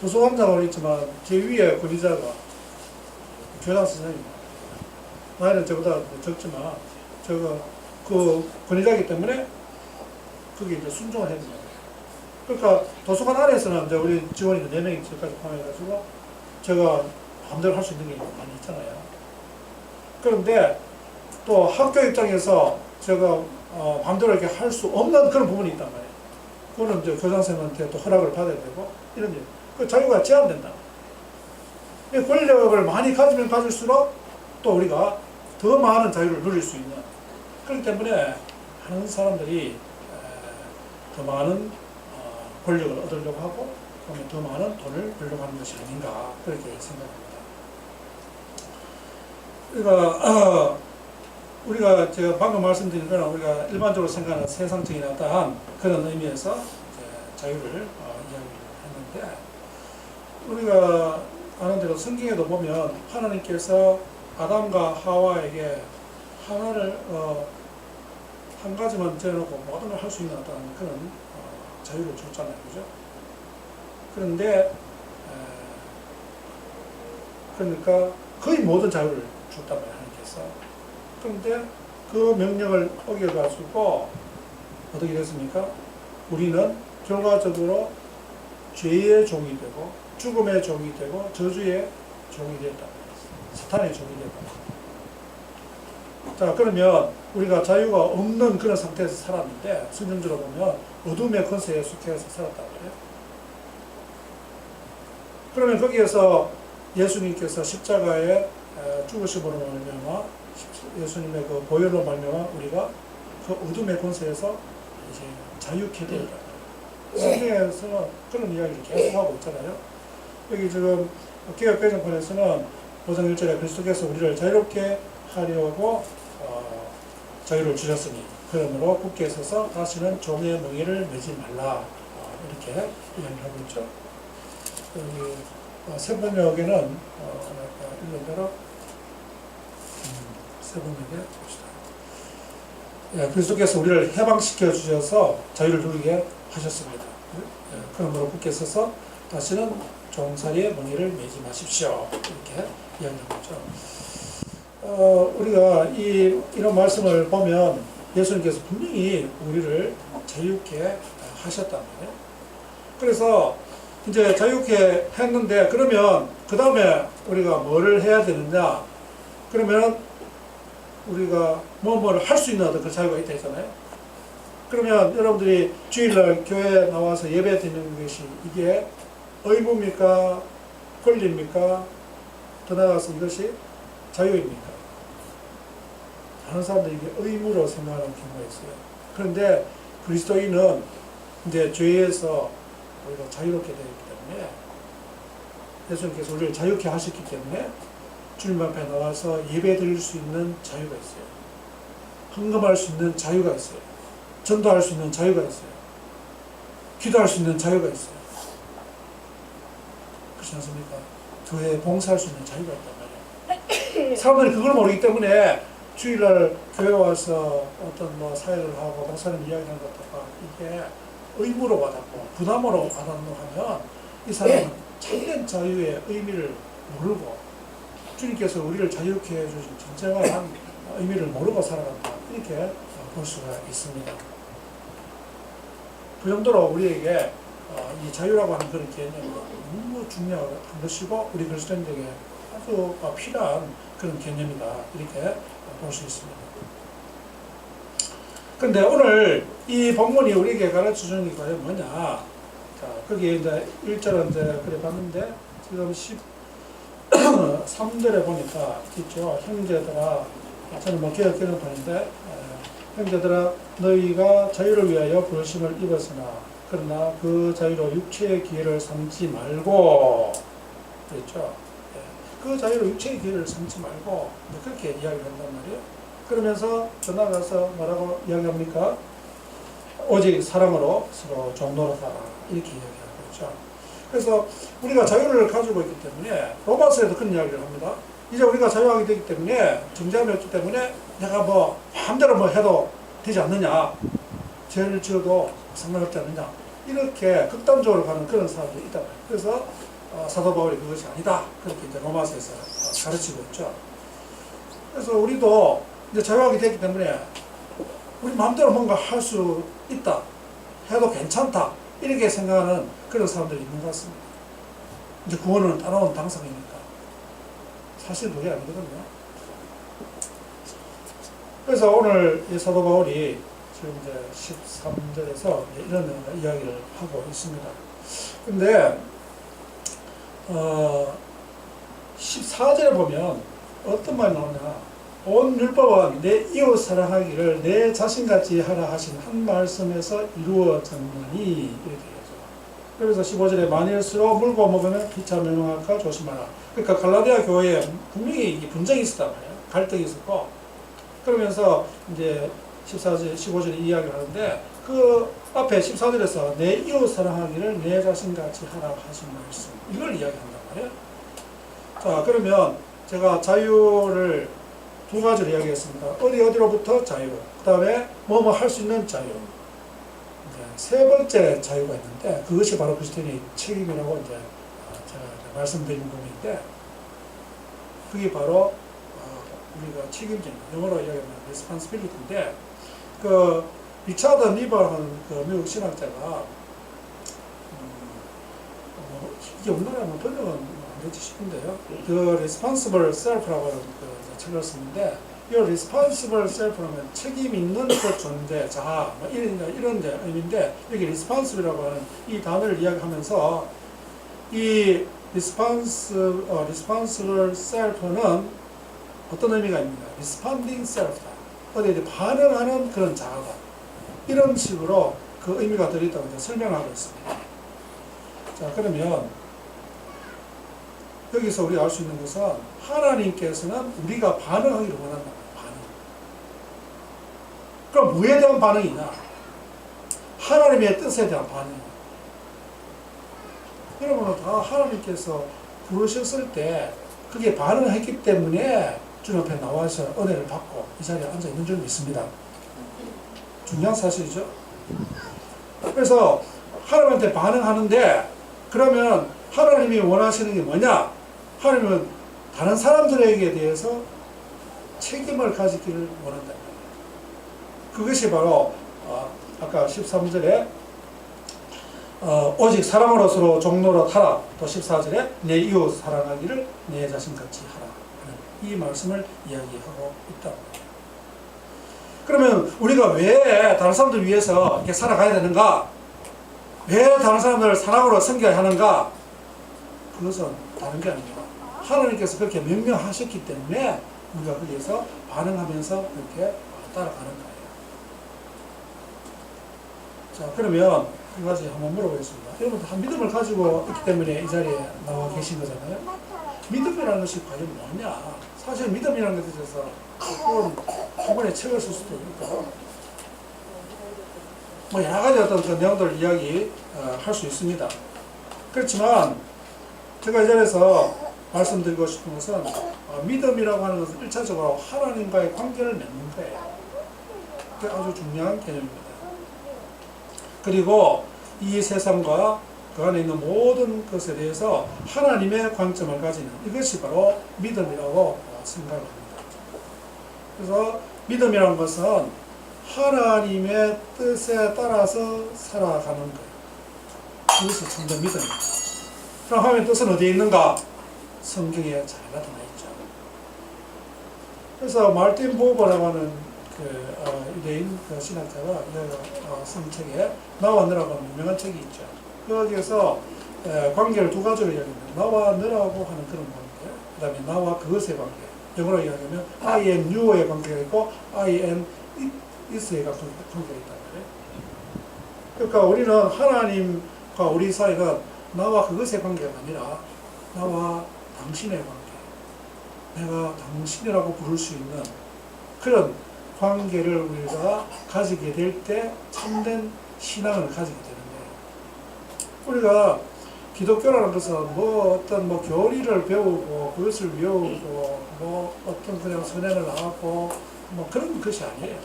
도서관장으로 있지만 제 위에 권위자가 교장 선생님입니다. 나이는 저보다 적지만 제가 그 권위자이기 때문에 거기에 이제 순종을 해야 됩니다. 그러니까 도서관 안에서는 이제 우리 직원이 4명이 저까지 포함해가지고 제가 마음대로 할 수 있는 게 많이 있잖아요. 그런데 또 학교 입장에서 제가 마음대로 이렇게 할 수 없는 그런 부분이 있단 말이에요. 그거는 이제 교장 선생님한테 또 허락을 받아야 되고 이런 일. 그 자유가 제한된다. 권력을 많이 가지면 가질수록 또 우리가 더 많은 자유를 누릴 수 있는. 그렇기 때문에 많은 사람들이 더 많은 권력을 얻으려고 하고 그러면 더 많은 돈을 벌려고 하는 것이 아닌가 그렇게 생각합니다. 그러니까 우리가 제가 방금 말씀드린 거는 우리가 일반적으로 생각하는 세상적인 어떠한 그런 의미에서 자유를 이야기를 했는데 우리가 아는 대로 성경에도 보면 하나님께서 아담과 하와에게 하나를 한 가지만 정해놓고 모든 걸 할 수 있는 어떤 그런 자유를 줬잖아요, 그죠? 그런데 그러니까 거의 모든 자유를 줬단 말이에요, 하나님께서. 그런데 그 명령을 어겨가지고 어떻게 됐습니까? 우리는 결과적으로 죄의 종이 되고 죽음의 종이 되고 저주의 종이 됐다. 사탄의 종이 됐다. 자, 그러면 우리가 자유가 없는 그런 상태에서 살았는데 성경적으로 보면 어둠의 권세에 속해서 살았단 말이에요. 그러면 거기에서 예수님께서 십자가에 죽으심으로 말미암아 예수님의 그 보혈로 말미암아 우리가 그 어둠의 권세에서 이제 자유케 되었다. 성경에서는 그런 이야기를 계속하고 있잖아요. 여기 지금 개혁개정판에서는 5장 1절에 그리스도께서 우리를 자유롭게 하려고 자유를 주셨으니 그러므로 굳게 서서 다시는 종의 멍에를 매지 말라 이렇게 이야기를 하고 있죠. 여기 세번역에는 읽은 대로 세번역에 봅시다. 예, 그리스도께서 우리를 해방시켜 주셔서 자유를 누리게 하셨습니다. 예, 그러므로 굳게 서서 다시는 종살이의 멍에를 매지 마십시오. 이렇게 이야기하고 있죠. 우리가 이런 말씀을 보면 예수님께서 분명히 우리를 자유케 하셨단 말이에요. 그래서 이제 자유케 했는데 그러면 그 다음에 우리가 뭐를 해야 되느냐? 그러면 우리가 뭐를 할 수 있는 어떤 그 자유가 있다 했잖아요. 그러면 여러분들이 주일날 교회에 나와서 예배 드리는 것이 이게 의무입니까? 권리입니까? 더 나아가서 이것이 자유입니까? 많은 사람들이 이게 의무로 생각하는 경우가 있어요. 그런데 그리스도인은 이제 죄에서 우리가 자유롭게 되었기 때문에 예수님께서 우리를 자유케 하셨기 때문에 주님 앞에 나와서 예배 드릴 수 있는 자유가 있어요. 헌금할 수 있는 자유가 있어요. 전도할 수 있는 자유가 있어요. 기도할 수 있는 자유가 있어요. 그렇지 않습니까? 교회에 봉사할 수 있는 자유가 있단 말이에요. 사람들이 그걸 모르기 때문에 주일날 교회 와서 어떤 뭐 사회를 하고 목사님 이야기하는 것도가 이게 의무로 와닿고 부담으로 와닿는다고 하면 이 사람은 참된 자유의 의미를 모르고 주님께서 우리를 자유케 해주신 진정한 의미를 모르고 살아간다. 이렇게 볼 수가 있습니다. 그 정도로 우리에게 이 자유라고 하는 그런 개념이 너무 중요한 것이고 우리 그리스도인들에게 아주 필요한 그런 개념이다. 이렇게 볼 수 있습니다. 그런데 오늘 이 본문이 우리에게 가르쳐 주는 게 과연 뭐냐? 자, 거기에 이제 1절은 이제 그래 봤는데 지금 13절에 보니까 있죠. 형제들아 저는 뭐 개혁 개정판인데 형제들아 너희가 자유를 위하여 부르심을 입었으나 그러나 그 자유로 육체의 기회를 삼지 말고 그랬죠. 그 자유로 육체의 기회를 삼지 말고 그렇게 이야기를 한단 말이에요. 그러면서 더 나아가서 뭐라고 이야기합니까? 오직 사랑으로 서로 종노릇하라 이렇게 이야기하고 있죠. 그래서 우리가 자유를 가지고 있기 때문에 로마서에도 그런 이야기를 합니다. 이제 우리가 자유하게 되기 때문에 정죄함이 기 때문에 내가 뭐 마음대로 뭐 해도 되지 않느냐, 죄를 지어도 상관없지 않느냐 이렇게 극단적으로 가는 그런 사람들이 있다. 그래서 사도 바울이 그것이 아니다 그렇게 이제 로마서에서 가르치고 있죠. 그래서 우리도 이제 자유하게 되기 때문에 우리 마음대로 뭔가 할 수 있다, 해도 괜찮다 이렇게 생각하는 그런 사람들이 있는 것 같습니다. 이제 구원은 따라온 당사자이니까 사실 그게 아니거든요. 그래서 오늘 이 사도 바울이 지금 이제 13절에서 이런 이야기를 하고 있습니다. 근데 14절에 보면 어떤 말이 나오냐, 온 율법은 내 이웃 사랑하기를 내 자신같이 하라 하신 한 말씀에서 이루어졌느니 이렇게 해서, 그래서 15절에 만일수록 물고 먹으면 피차 멸망할까 조심하라. 그러니까 갈라디아 교회에 분명히 분쟁이 있었단 말이에요. 갈등이 있었고, 그러면서 이제 14절, 15절에 이야기를 하는데 그 앞에 14절에서 내 이웃 사랑하기를 내 자신같이 하라 하신 말씀 이걸 이야기한단 말이에요. 자, 그러면 제가 자유를 두 가지로 이야기했습니다. 어디로부터 자유, 그 다음에 뭐뭐 할 수 있는 자유. 세 번째 자유가 있는데 그것이 바로 그리스도인의 책임이라고 이제 제가 말씀드린 부분인데, 그게 바로 우리가 책임진, 영어로 이야기하면 responsibility인데, 그 리차드 니버라는 그 미국 신학자가 이게 우리나라는 번역은 안 되지 싶은데요. The Responsible Self라고 하는 그 책을 쓰는데, 이 Responsible Self라면 책임 있는 그 존재, 자아, 뭐 이런 의미인데, 여기 Responsible이라고 하는 이 단어를 이야기하면서 이 Responsible Self는 어떤 의미가 있습니까? Responding Self다. 어디에 반응하는 그런 자아다. 이런 식으로 그 의미가 들어있다고 설명하고 있습니다. 자, 그러면 여기서 우리가 알 수 있는 것은 하나님께서는 우리가 반응하기를 원한다. 반응. 그럼 뭐에 대한 반응이냐? 하나님의 뜻에 대한 반응이야. 여러분은 다 하나님께서 부르셨을 때 그게 반응했기 때문에 주님 앞에 나와서 은혜를 받고 이 자리에 앉아 있는 줄 믿습니다. 중요한 사실이죠. 그래서 하나님한테 반응하는데, 그러면 하나님이 원하시는 게 뭐냐? 하나님은 다른 사람들에게 대해서 책임을 가지기를 원한다. 그것이 바로 아까 13절에 오직 사랑으로 서로 종노릇하라, 또 14절에 내 이웃 사랑하기를 내 자신같이 하라 하는 이 말씀을 이야기하고 있다. 그러면 우리가 왜 다른 사람들 위해서 이렇게 살아가야 되는가? 왜 다른 사람들을 사랑으로 섬겨야 하는가? 그것은 다른 게 아닙니다. 하나님께서 그렇게 명령하셨기 때문에 우리가 거기에서 반응하면서 그렇게 따라가는 거예요. 자, 그러면 한 가지 한번 물어보겠습니다. 여러분들 한 믿음을 가지고 있기 때문에 이 자리에 나와 계신 거잖아요. 믿음이라는 것이 과연 뭐냐? 사실 믿음이라는 것에 대해서 그런 한 번에 책을 쓸 수도 있고, 뭐 여러 가지 어떤 그 내용들 이야기 할 수 있습니다. 그렇지만 제가 이 자리에서 말씀드리고 싶은 것은 믿음이라고 하는 것은 1차적으로 하나님과의 관계를 맺는 거예요. 그게 아주 중요한 개념입니다. 그리고 이 세상과 그 안에 있는 모든 것에 대해서 하나님의 관점을 가지는 이것이 바로 믿음이라고 생각합니다. 그래서 믿음이라는 것은 하나님의 뜻에 따라서 살아가는 거예요. 그것이 참된 믿음입니다. 그럼 하나님의 뜻은 어디에 있는가? 성경에 잘 나타나 있죠. 그래서 마르틴 부버라고 하는 유대인 신학자가 쓴 책에 나와 너라고 하는 유명한 책이 있죠. 여기에서 관계를 두 가지로 이야기합니다. 나와 너라고 하는 그런 관계, 그 다음에 나와 그것의 관계, 영어로 이야기하면 I and you의 관계가 있고 I and it의 관계가 있단 말이에요. 그러니까 우리는 하나님과 우리 사이가 나와 그것의 관계가 아니라 나와 당신의 관계, 내가 당신이라고 부를 수 있는 그런 관계를 우리가 가지게 될 때 참된 신앙을 가지게 되는 거예요. 우리가 기독교라는 것은 뭐 어떤 뭐 교리를 배우고 그것을 외우고 뭐 어떤 그냥 선행을 하고 뭐 그런 것이 아니에요.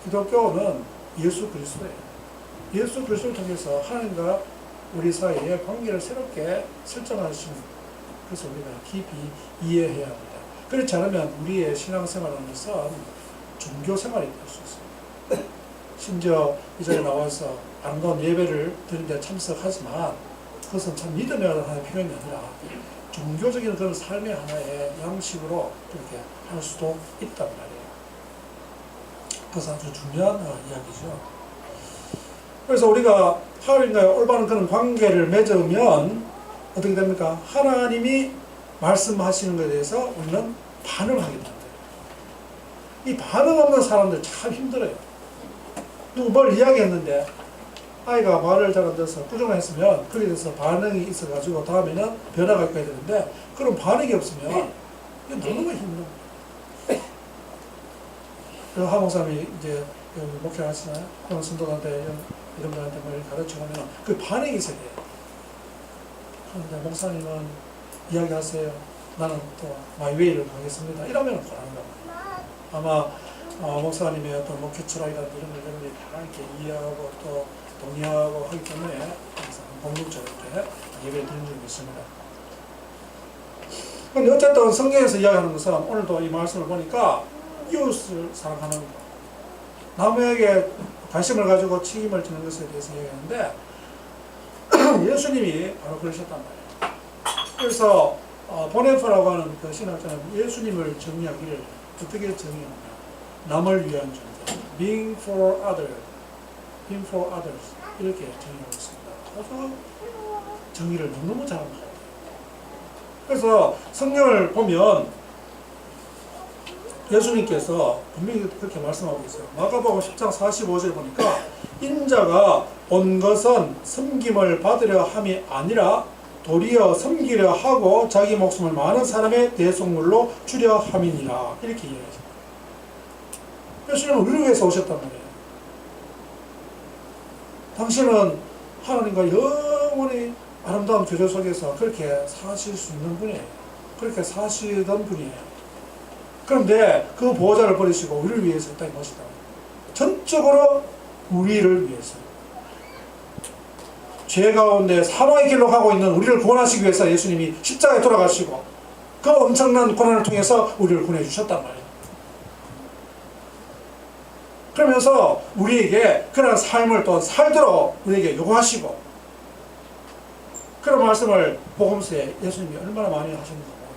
기독교는 예수 그리스도예요. 예수 그리스도를 통해서 하나님과 우리 사이의 관계를 새롭게 설정하신 것을 우리가 깊이 이해해야 합니다. 그렇지 않으면 우리의 신앙생활하는 것은 종교생활이 될 수 있습니다. 심지어 이 자리에 나와서 아름다운 예배를 드리는데 참석하지만 그것은 참 믿음의 하나의 표현이 아니라 종교적인 그런 삶의 하나의 양식으로 그렇게 할 수도 있단 말이에요. 그래서 아주 중요한 이야기죠. 그래서 우리가 하나님과의 올바른 그런 관계를 맺으면 어떻게 됩니까? 하나님이 말씀하시는 것에 대해서 우리는 반응하게 됩니다. 이 반응 없는 사람들 참 힘들어요. 누구 뭘 이야기했는데 아이가 말을 잘 안 들어서 꾸중했으면 거기에 대해서 반응이 있어가지고 다음에는 변화가 있어야 되는데 그런 반응이 없으면 이게 너무 힘들어요. 그래서 하 목사님이 이제 목회를 하시나요? 그런 성도한테 이런 분한테 뭘 가르쳐보면 그 반응이 있어야 돼요. 그런데 목사님은 이야기하세요. 나는 또 마이웨이를 가겠습니다. 이러면 곤란합니다. 아마 목사님의 어떤 목회 철학이라든지 이런 것들을 다 이렇게 이해하고 또 동의하고 하기 때문에 항상 공동적으로 이렇게 예배를 드리는 적이 있습니다. 그런데 어쨌든 성경에서 이야기하는 것은 오늘도 이 말씀을 보니까 이웃을 사랑하는 것, 남에게 관심을 가지고 책임을 지는 것에 대해서 이야기하는데 예수님이 바로 그러셨단 말이에요. 그래서 보네퍼라고 하는 그 신학자는 예수님을 정의하기를 어떻게 정의하느냐? 남을 위한 존재, being for others, 이렇게 정의하고 있습니다. 그래서 정의를 너무 잘한 것 같아요. 그래서 성경을 보면 예수님께서 분명히 그렇게 말씀하고 있어요. 마가복음 10장 45절 보니까 인자가 온 것은 섬김을 받으려 함이 아니라 도리어 섬기려 하고 자기 목숨을 많은 사람의 대속물로 주려 함이니라. 이렇게 이야기하십니다. 예수님은 우리를 위해서 오셨단 말이에요. 당신은 하나님과 영원히 아름다운 교제 속에서 그렇게 사실 수 있는 분이에요. 그렇게 사시던 분이에요. 그런데 그 보호자를 버리시고 우리를 위해서 이 땅에 오시다. 전적으로 우리를 위해서. 죄 가운데 사망의 길로 가고 있는 우리를 구원하시기 위해서 예수님이 십자가에 돌아가시고 그 엄청난 고난을 통해서 우리를 구원해 주셨단 말이에요. 그러면서 우리에게 그런 삶을 또 살도록 우리에게 요구하시고 그런 말씀을 복음서에 예수님이 얼마나 많이 하셨는가 모릅니다.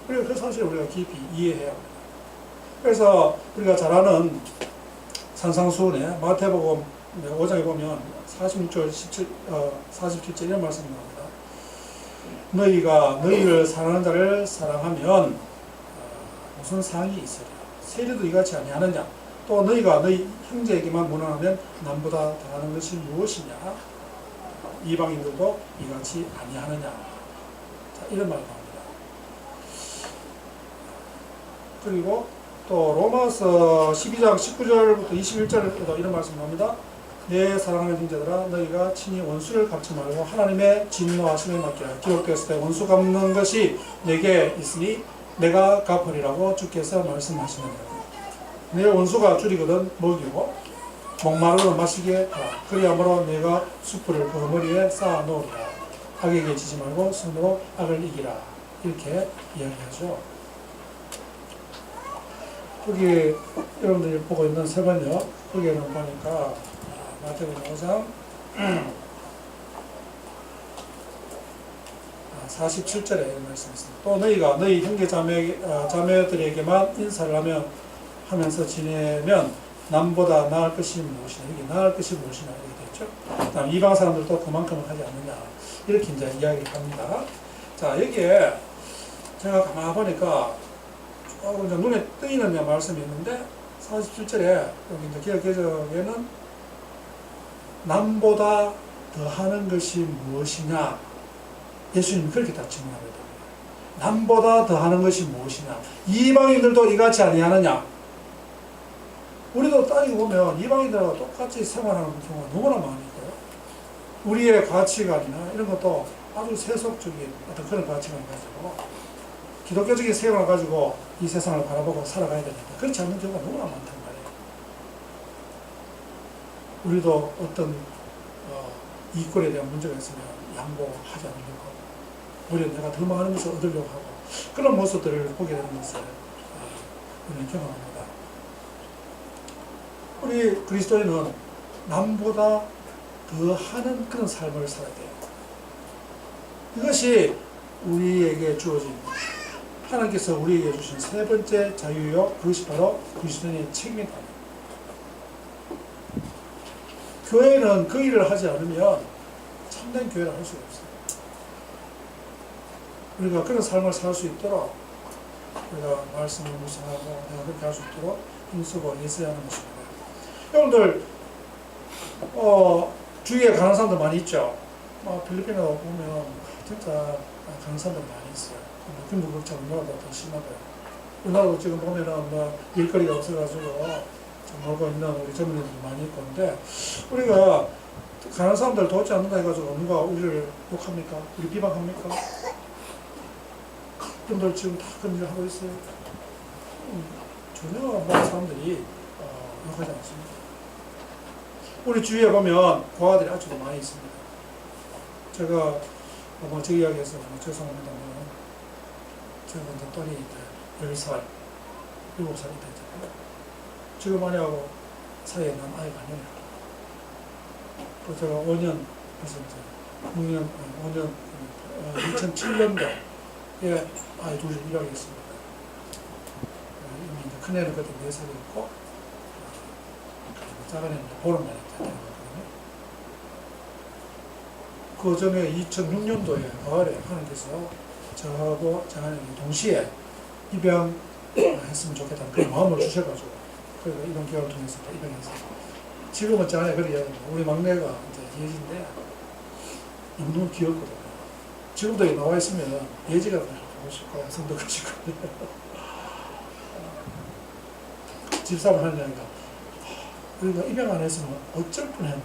그리고 그 사실을 우리가 깊이 이해해야 합니다. 그래서 우리가 잘 아는 산상수훈에 마태복음 5장에 보면 46절, 47절 이런 말씀이 나옵니다. 너희가 너희를 사랑하는 자를 사랑하면 무슨 상이 있으랴? 세리도 이같이 아니하느냐? 또 너희가 너희 형제에게만 무난하면 남보다 더하는 것이 무엇이냐? 이방인들도 이같이 아니하느냐? 자, 이런 말이 나옵니다. 그리고 또 로마서 12장 19절부터 21절에도 이런 말씀이 나옵니다. 내 사랑하는 형제들아 너희가 친히 원수를 갚지 말고 하나님의 진노하심에 맡기라. 기록되었을 때 원수 갚는 것이 내게 있으니 내가 갚으리라고 주께서 말씀하시느니라. 내 원수가 줄이거든 먹이고 목마르면 마시게 하라. 그리하므로 내가 숯불을 그 머리에 쌓아 놓으리라. 악에게 지지 말고 손으로 악을 이기라. 이렇게 이야기하죠. 여기 여러분들이 보고 있는 세 번역 거기에는 보니까 마태복음 5장 47절에 이런 말씀이 있습니다. 또 너희가 너희 형제 자매들에게만 인사를 하면서 지내면 남보다 나을 것이 무엇이냐. 이게 나을 것이 무엇이냐 이렇게 됐죠. 그다음 이방 사람들도 그만큼은 하지 않느냐. 이렇게 이제 이야기를 합니다. 자, 여기에 제가 가만히 보니까 조금 이제 눈에 띄는 말씀이 있는데 47절에 여기 이제 기억개정에는 남보다 더하는 것이 무엇이냐? 예수님이 그렇게 딱 질문하거든요. 남보다 더하는 것이 무엇이냐? 이방인들도 이같이 아니하느냐? 우리도 따지고 보면 이방인들하고 똑같이 생활하는 경우가 너무나 많으니까요. 우리의 가치관이나 이런 것도 아주 세속적인 어떤 그런 가치관을 가지고 기독교적인 세계관을 가지고 이 세상을 바라보고 살아가야 되는데 그렇지 않는 경우가 너무나 많단 말이에요. 우리도 어떤 이권에 대한 문제가 있으면 양보하지 않으려고 하고 오히려 내가 더 많은 것을 얻으려고 하고 그런 모습들을 보게 되는 것을 우리는 경험합니다. 우리 그리스도인은 남보다 더하는 그런 삶을 살아야 돼요. 이것이 우리에게 주어진 하나님께서 우리에게 주신 세 번째 자유요, 그것이 바로 그리스도인의 책임이다. 교회는 그 일을 하지 않으면 참된 교회를 할 수가 없어요. 우리가 그런 삶을 살 수 있도록 우리가 말씀을 묵상하고 내가 그렇게 할 수 있도록 힘쓰고 애써야 하는 것입니다. 여러분들 주위에 가는 사람들 많이 있죠. 필리핀에 보면 진짜 가는 사람들 많이 있어요. 근데 그렇지 우리나라보다 더 심하고요. 우리나라도 지금 보면은 일거리가 없어가지고 놀고 있는 우리 젊은이들이 많이 있고 근데 우리가 가는 사람들 돕지 않는다 해가지고 누가 우리를 욕합니까? 우리 비방합니까? 여러분들 지금 다 그런 일을 하고 있어요. 전혀 사람들이 욕하지 않습니다. 우리 주위에 보면 고아들이 아주 많이 있습니다. 제가 제 이야기에서 죄송합니다만 제가 이제 딸이 10살, 7살이 되잖아요. 지금 아내하고 사이에 난 아이가 아니에요. 그 제가 5년, 그래서 이제 5년, 2007년도에 아이 둘이 입양했습니다. 이미 이제 큰애는 그때 4살이었고, 작은 애는 보름만에 태어났거든요. 그 전에 2006년도에 가을에 하나님께서 저하고 장하님이 동시에 입양했으면 좋겠다는 그런 마음을 주셔가지고 그래서 이런 기회를 통해서 입양했어요. 지금은 장하님 그렇게 이야기합니다. 우리 막내가 이제 예지인데 너무 귀엽거든요. 지금도 여기 나와 있으면 예지가 보고 싶고 성도 가시고 집사람 하는 이야기가 우리가 입양 안 했으면 어쩔 뻔했나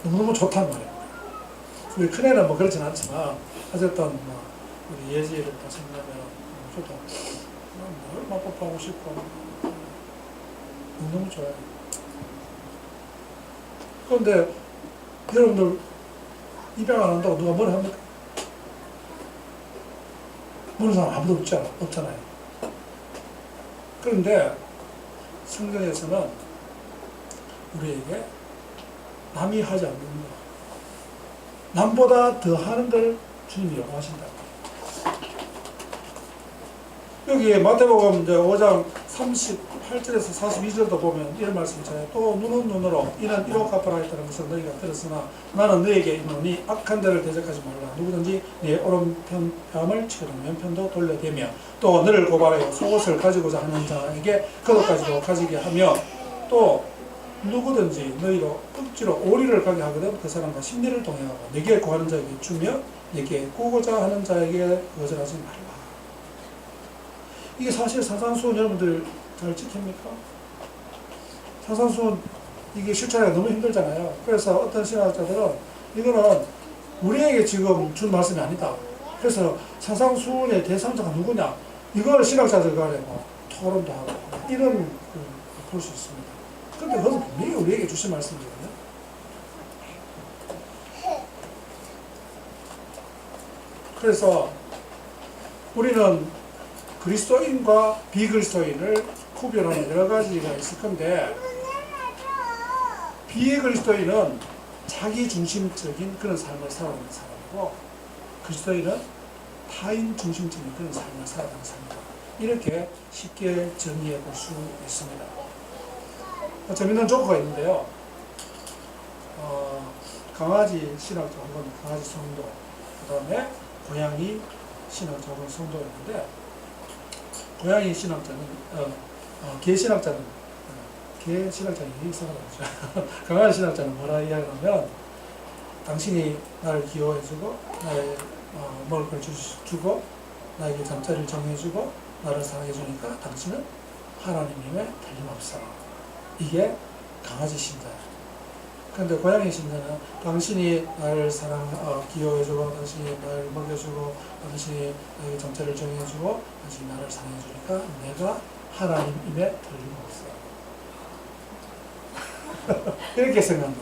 너무너무 좋단 말이에요. 우리 큰애는 뭐 그렇진 않지만 어쨌든 우리 예지를 또 생각하면 저도 얼마나 뽀뽀하고 싶고 너무 좋아요. 그런데 여러분들 입양 안 한다고 누가 뭐라 합니까? 모르는 사람 아무도 없잖아요. 그런데 성경에서는 우리에게 남이 하지 않는 것 남보다 더 하는 걸 주님이 요구하신다. 여기 마태복음 이제 5장 38절에서 42절도 보면 이런 말씀이 있잖아요. 또 눈은 눈으로 이는 이로 갚아라 했다는 것을 너희가 들었으나 나는 너희에게 이르노니 악한 데를 대적하지 말라. 누구든지 네 오른편 뺨을 치거든 왼편도 돌려대며 또 너를 고발하여 속옷을 가지고자 하는 자에게 겉옷까지도 가지게 하며 또 누구든지 너희로 억지로 오리를 가게 하거든 그 사람과 심리를 동행하고 내게 구하는 자에게 주며 내게 구고자 하는 자에게 거절하지 말라. 이게 사실 산상수훈 여러분들 잘 지킵니까? 산상수훈 이게 실천하기가 너무 힘들잖아요. 그래서 어떤 신학자들은 이거는 우리에게 지금 준 말씀이 아니다. 그래서 산상수훈의 대상자가 누구냐? 이걸 신학자들 간에 토론도 하고 이런 볼 수 있습니다. 근데 그것은 분명히 우리에게 주신 말씀이거든요. 그래서 우리는 그리스도인과 비그리스도인을 구별하는 여러 가지가 있을 건데 비그리스도인은 자기 중심적인 그런 삶을 살아가는 사람이고 그리스도인은 타인 중심적인 그런 삶을 살아가는 사람이다. 이렇게 쉽게 정의해 볼 수 있습니다. 재밌는 조커가 있는데요. 강아지 신학자 혹은 강아지 성도, 그 다음에 고양이 신학자고 성도였는데 고양이 신학자는 개 신학자는 이상하다 그죠? 강아지 신학자는 뭐라 이야기하면 당신이 나를 기호해주고 나의 먹을 걸 주고 나에게 잠자리를 정해주고 나를 사랑해주니까 당신은 하나님임에 틀림없어. 이게 강아지 신자예요. 그런데 고양이 신자는 당신이 나를 기호해주고 당신이 나를 먹여주고 당신이 나에게 잠자리를 정해주고 당신이 나를 사랑해주니까 내가 하나님임에 틀림없어. 이렇게 생각한다.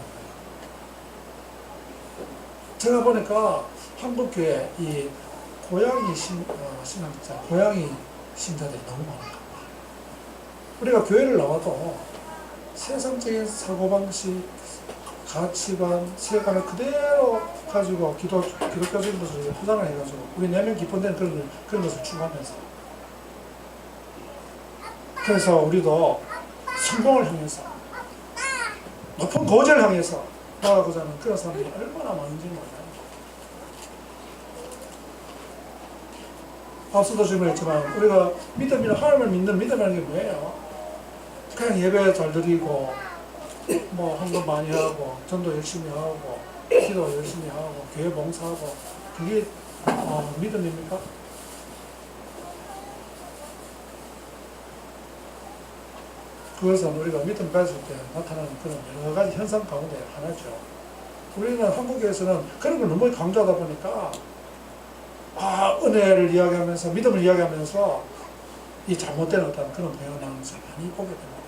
제가 보니까 한국교회 이 고양이 신학자, 고양이 신자들이 너무 많은 겁니다. 우리가 교회를 나와도 세상적인 사고방식, 가치관, 세관을 그대로 가지고 기독교적인 것을 포장을 해가지고 우리 내면 깊은 데는 그런 것을 추구하면서 그래서 우리도 성공을 향해서 높은 고지를 향해서 나아가고자 하는 그런 사람들이 얼마나 많은지 몰라요. 앞서도 질문했지만 우리가 믿음이나 하나님을 믿는 믿음이라는 게 뭐예요? 그냥 예배 잘 드리고 뭐 헌금 많이 하고 전도 열심히 하고 기도 열심히 하고 교회 봉사하고 그게 믿음입니까? 그것은 우리가 믿음 가질 때 나타나는 그런 여러 가지 현상 가운데 하나죠. 우리는 한국에서는 그런 걸 너무 강조하다 보니까 은혜를 이야기하면서 믿음을 이야기하면서 이 잘못된 어떤 그런 배경을 많이 보게 됩니다.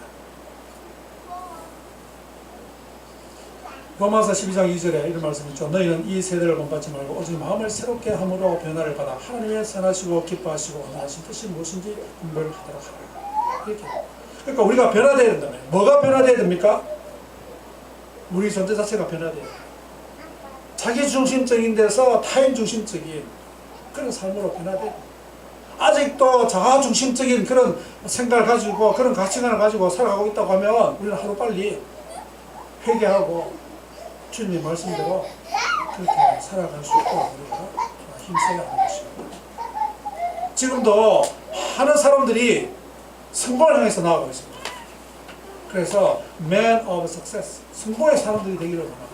로마서 12장 2절에 이런 말씀이 있죠. 너희는 이 세대를 본받지 말고 오직 마음을 새롭게 함으로 변화를 받아 하나님의 선하시고 기뻐하시고 원하신 뜻이 무엇인지 분별을 하도록 하라. 이렇게. 그러니까 우리가 변화되어야 된다며. 뭐가 변화되어야 됩니까? 우리 존재 자체가 변화되어야 돼요. 자기 중심적인 데서 타인 중심적인 그런 삶으로 변화돼야 돼요. 아직도 자아 중심적인 그런 생각을 가지고 그런 가치관을 가지고 살아가고 있다고 하면 우리는 하루빨리 회개하고 주님 말씀대로 그렇게 살아갈 수 있도록 우리가 힘써야 하는 것입니다. 지금도 많은 사람들이 성공을 향해서 나아가고 있습니다. 그래서 Man of Success, 성공의 사람들이 되기를 원합니다.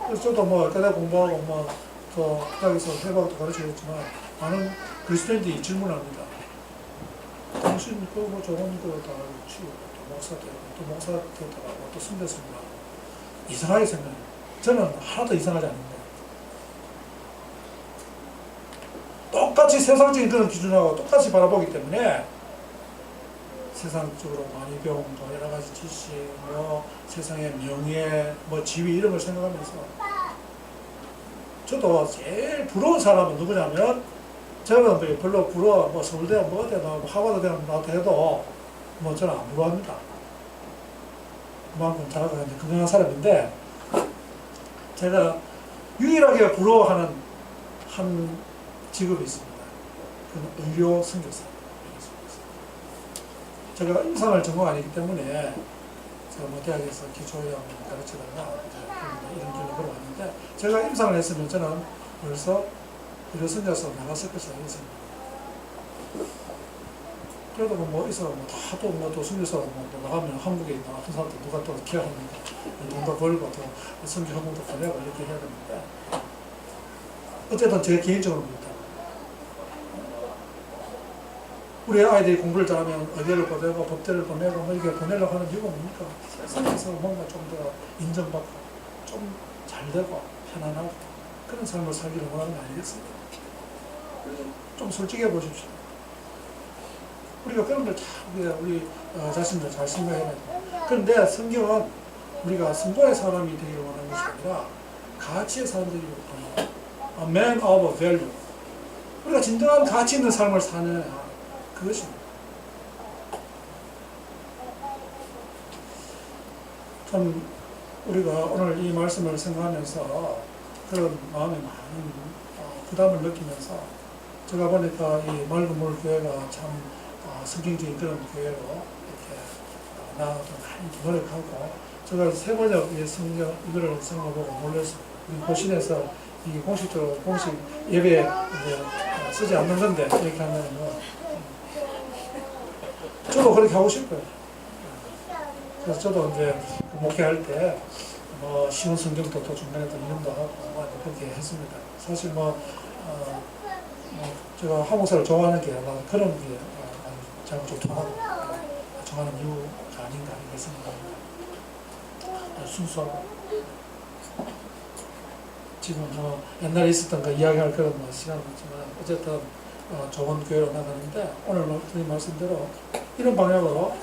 그래서 저도 대대 공부하고 또 대학에서 해박도 가르치겠지만 많은 그리스도인들이 질문합니다. 당신 좋은 거 다 치우고 또 목사 되고 또 목사 되다가 또 선배습니다. 이상하게 생각해요. 저는 하나도 이상하지 않는데 똑같이 세상적인 그런 기준하고 똑같이 바라보기 때문에 세상적으로 많이 배운 여러 가지 지식, 세상의 명예, 지위 이런 걸 생각하면서 저도 제일 부러운 사람은 누구냐면 저는 별로 부러워 서울대 뭐가 되나 하버드 나와도 해도 저는 안 부러워합니다. 그만큼 자라가 건강한 사람인데 제가 유일하게 부러워하는 한 직업이 있습니다. 그건 의료 선교사. 제가 임상을 전공 아니기 때문에 제가 대학에서 기초의학을 가르치다가 이런 길로 걸어왔는데 제가 임상을 했으면 저는 벌써 의료 선교사로 나갔을 것이라 했습니다. 그래도 있어 또 선교사 나가면 한국에 있는 아픈 사람들 누가 또 케어합니까? 돈도 벌고 또 선교 학원도 보내고 이렇게 해야 되는데 어쨌든 제 개인적으로 봅니다. 우리 아이들이 공부를 잘하면 의대를 보내고 법대를 보내고 이렇게 보내려고 하는 이유가 뭡니까? 세상에서 뭔가 좀 더 인정받고 좀 잘되고 편안하고 그런 삶을 살기를 원하는 거 아니겠습니까? 좀 솔직해 보십시오. 우리가 그런 걸 우리 자신들 잘 생각해야 돼요. 그런데 성경은 우리가 성공의 사람이 되기를 원하는 것이 아니라 가치의 사람 되기를 원하는 A man of value. 우리가 진정한 가치 있는 삶을 사는 그것입니다. 참 우리가 오늘 이 말씀을 생각하면서 그런 마음에 많은 부담을 느끼면서 제가 보니까 이 맑은 물 교회가 참 성경적인 그런 교회로 이렇게 나아가서 많이 노력하고 제가 세 번역 성경 이거를 생각해보고 놀랐어요. 우리 고신에서 이게 공식적으로 공식 예배에 이제 쓰지 않는 건데 이렇게 하면은 저도 그렇게 하고 싶어요. 그래서 저도 이제 목회할 때 뭐 쉬운 성경도 또 중간에 또 이름도 하고 그렇게 했습니다. 사실 제가 한국사를 좋아하는 게 아마 그런 게 잘 좋아하고 좋아하는 이유가 아닌가 이렇게 생각합니다. 순수하고 지금 옛날에 있었던 그 이야기할 그런 시간은 없지만 어쨌든 좋은 교회로 나가는데 오늘 주님 말씀대로 이런 방향으로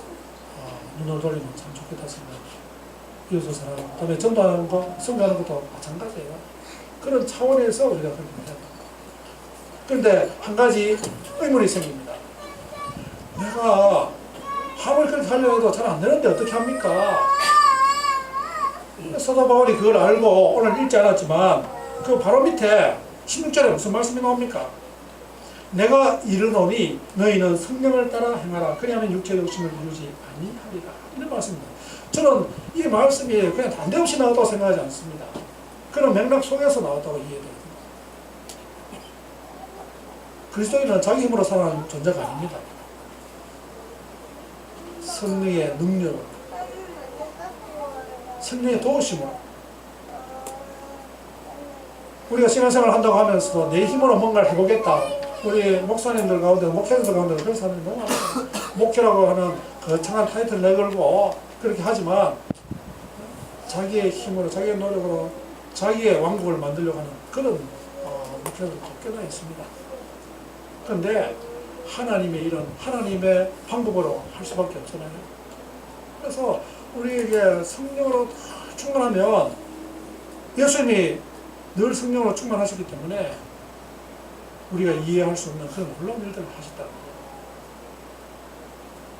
눈을 돌리면 참 좋겠다 생각합니다. 이웃을 사랑하고 그다음에 전도하는 거, 선교하는 것도 마찬가지예요. 그런 차원에서 우리가 그렇게 해야 됩니다. 그런데 한 가지 의문이 생깁니다. 내가 합을 그렇게 하려고 해도 잘 안 되는데 어떻게 합니까? 사도 바울이 그걸 알고 오늘 읽지 않았지만 그 바로 밑에 16절에 무슨 말씀이 나옵니까? 내가 이르노니 너희는 성령을 따라 행하라. 그리하면 육체 욕심을 이루지 아니하리라. 이런 말씀입니다. 저는 이 말씀이 그냥 난데없이 나왔다고 생각하지 않습니다. 그런 맥락 속에서 나왔다고 이해됩니다. 그리스도인은 자기 힘으로 살아가는 존재가 아닙니다. 성령의 능력, 성령의 도우심으로 우리가 신앙생활을 한다고 하면서도 내 힘으로 뭔가를 해보겠다. 우리 목사님들 가운데, 목회자들 가운데 그런 사람이 너무 많아요. 목회라고 하는 거창한 타이틀 내걸고 그렇게 하지만 자기의 힘으로, 자기의 노력으로 자기의 왕국을 만들려고 하는 그런 목회자들도 꽤나 있습니다. 그런데 하나님의 일은 하나님의 방법으로 할 수밖에 없잖아요. 그래서 우리에게 성령으로 충만하면 예수님이 늘 성령으로 충만하셨기 때문에 우리가 이해할 수 없는 그런 놀라운 일들을 하셨다.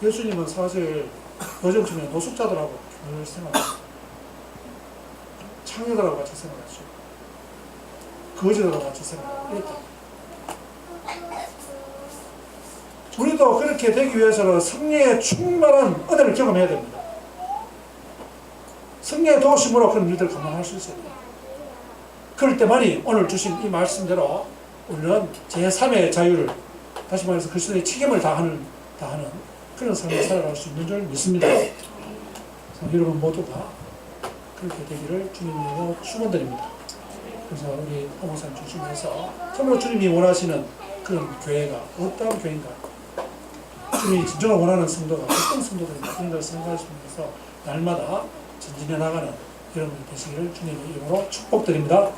예수님은 사실 요즘쯤에 노숙자들하고 늘 생활하셨어요. 창녀들하고 같이 생활하죠. 거지들하고 같이 생활하죠. 우리도 그렇게 되기 위해서는 성령의 충만한 은혜를 경험해야 됩니다. 성령의 도우심으로 그런 일들을 감당할 수 있어야 돼요. 그럴 때만이 오늘 주신 이 말씀대로 우리는 제3의 자유를, 다시 말해서 그리스도의 책임을 다하는 그런 삶을 살아갈 수 있는 줄 믿습니다. 여러분 모두가 그렇게 되기를 주님으로 축원드립니다. 그래서 우리 한목사님 중심에서 정말 주님이 원하시는 그런 교회가 어떤 교회인가, 주님이 진정으로 원하는 성도가 어떤 성도들인가, 그런 걸 생각하시면서 날마다 전진해 나가는 이런 분이 되시기를 주님의 이름으로 축복드립니다.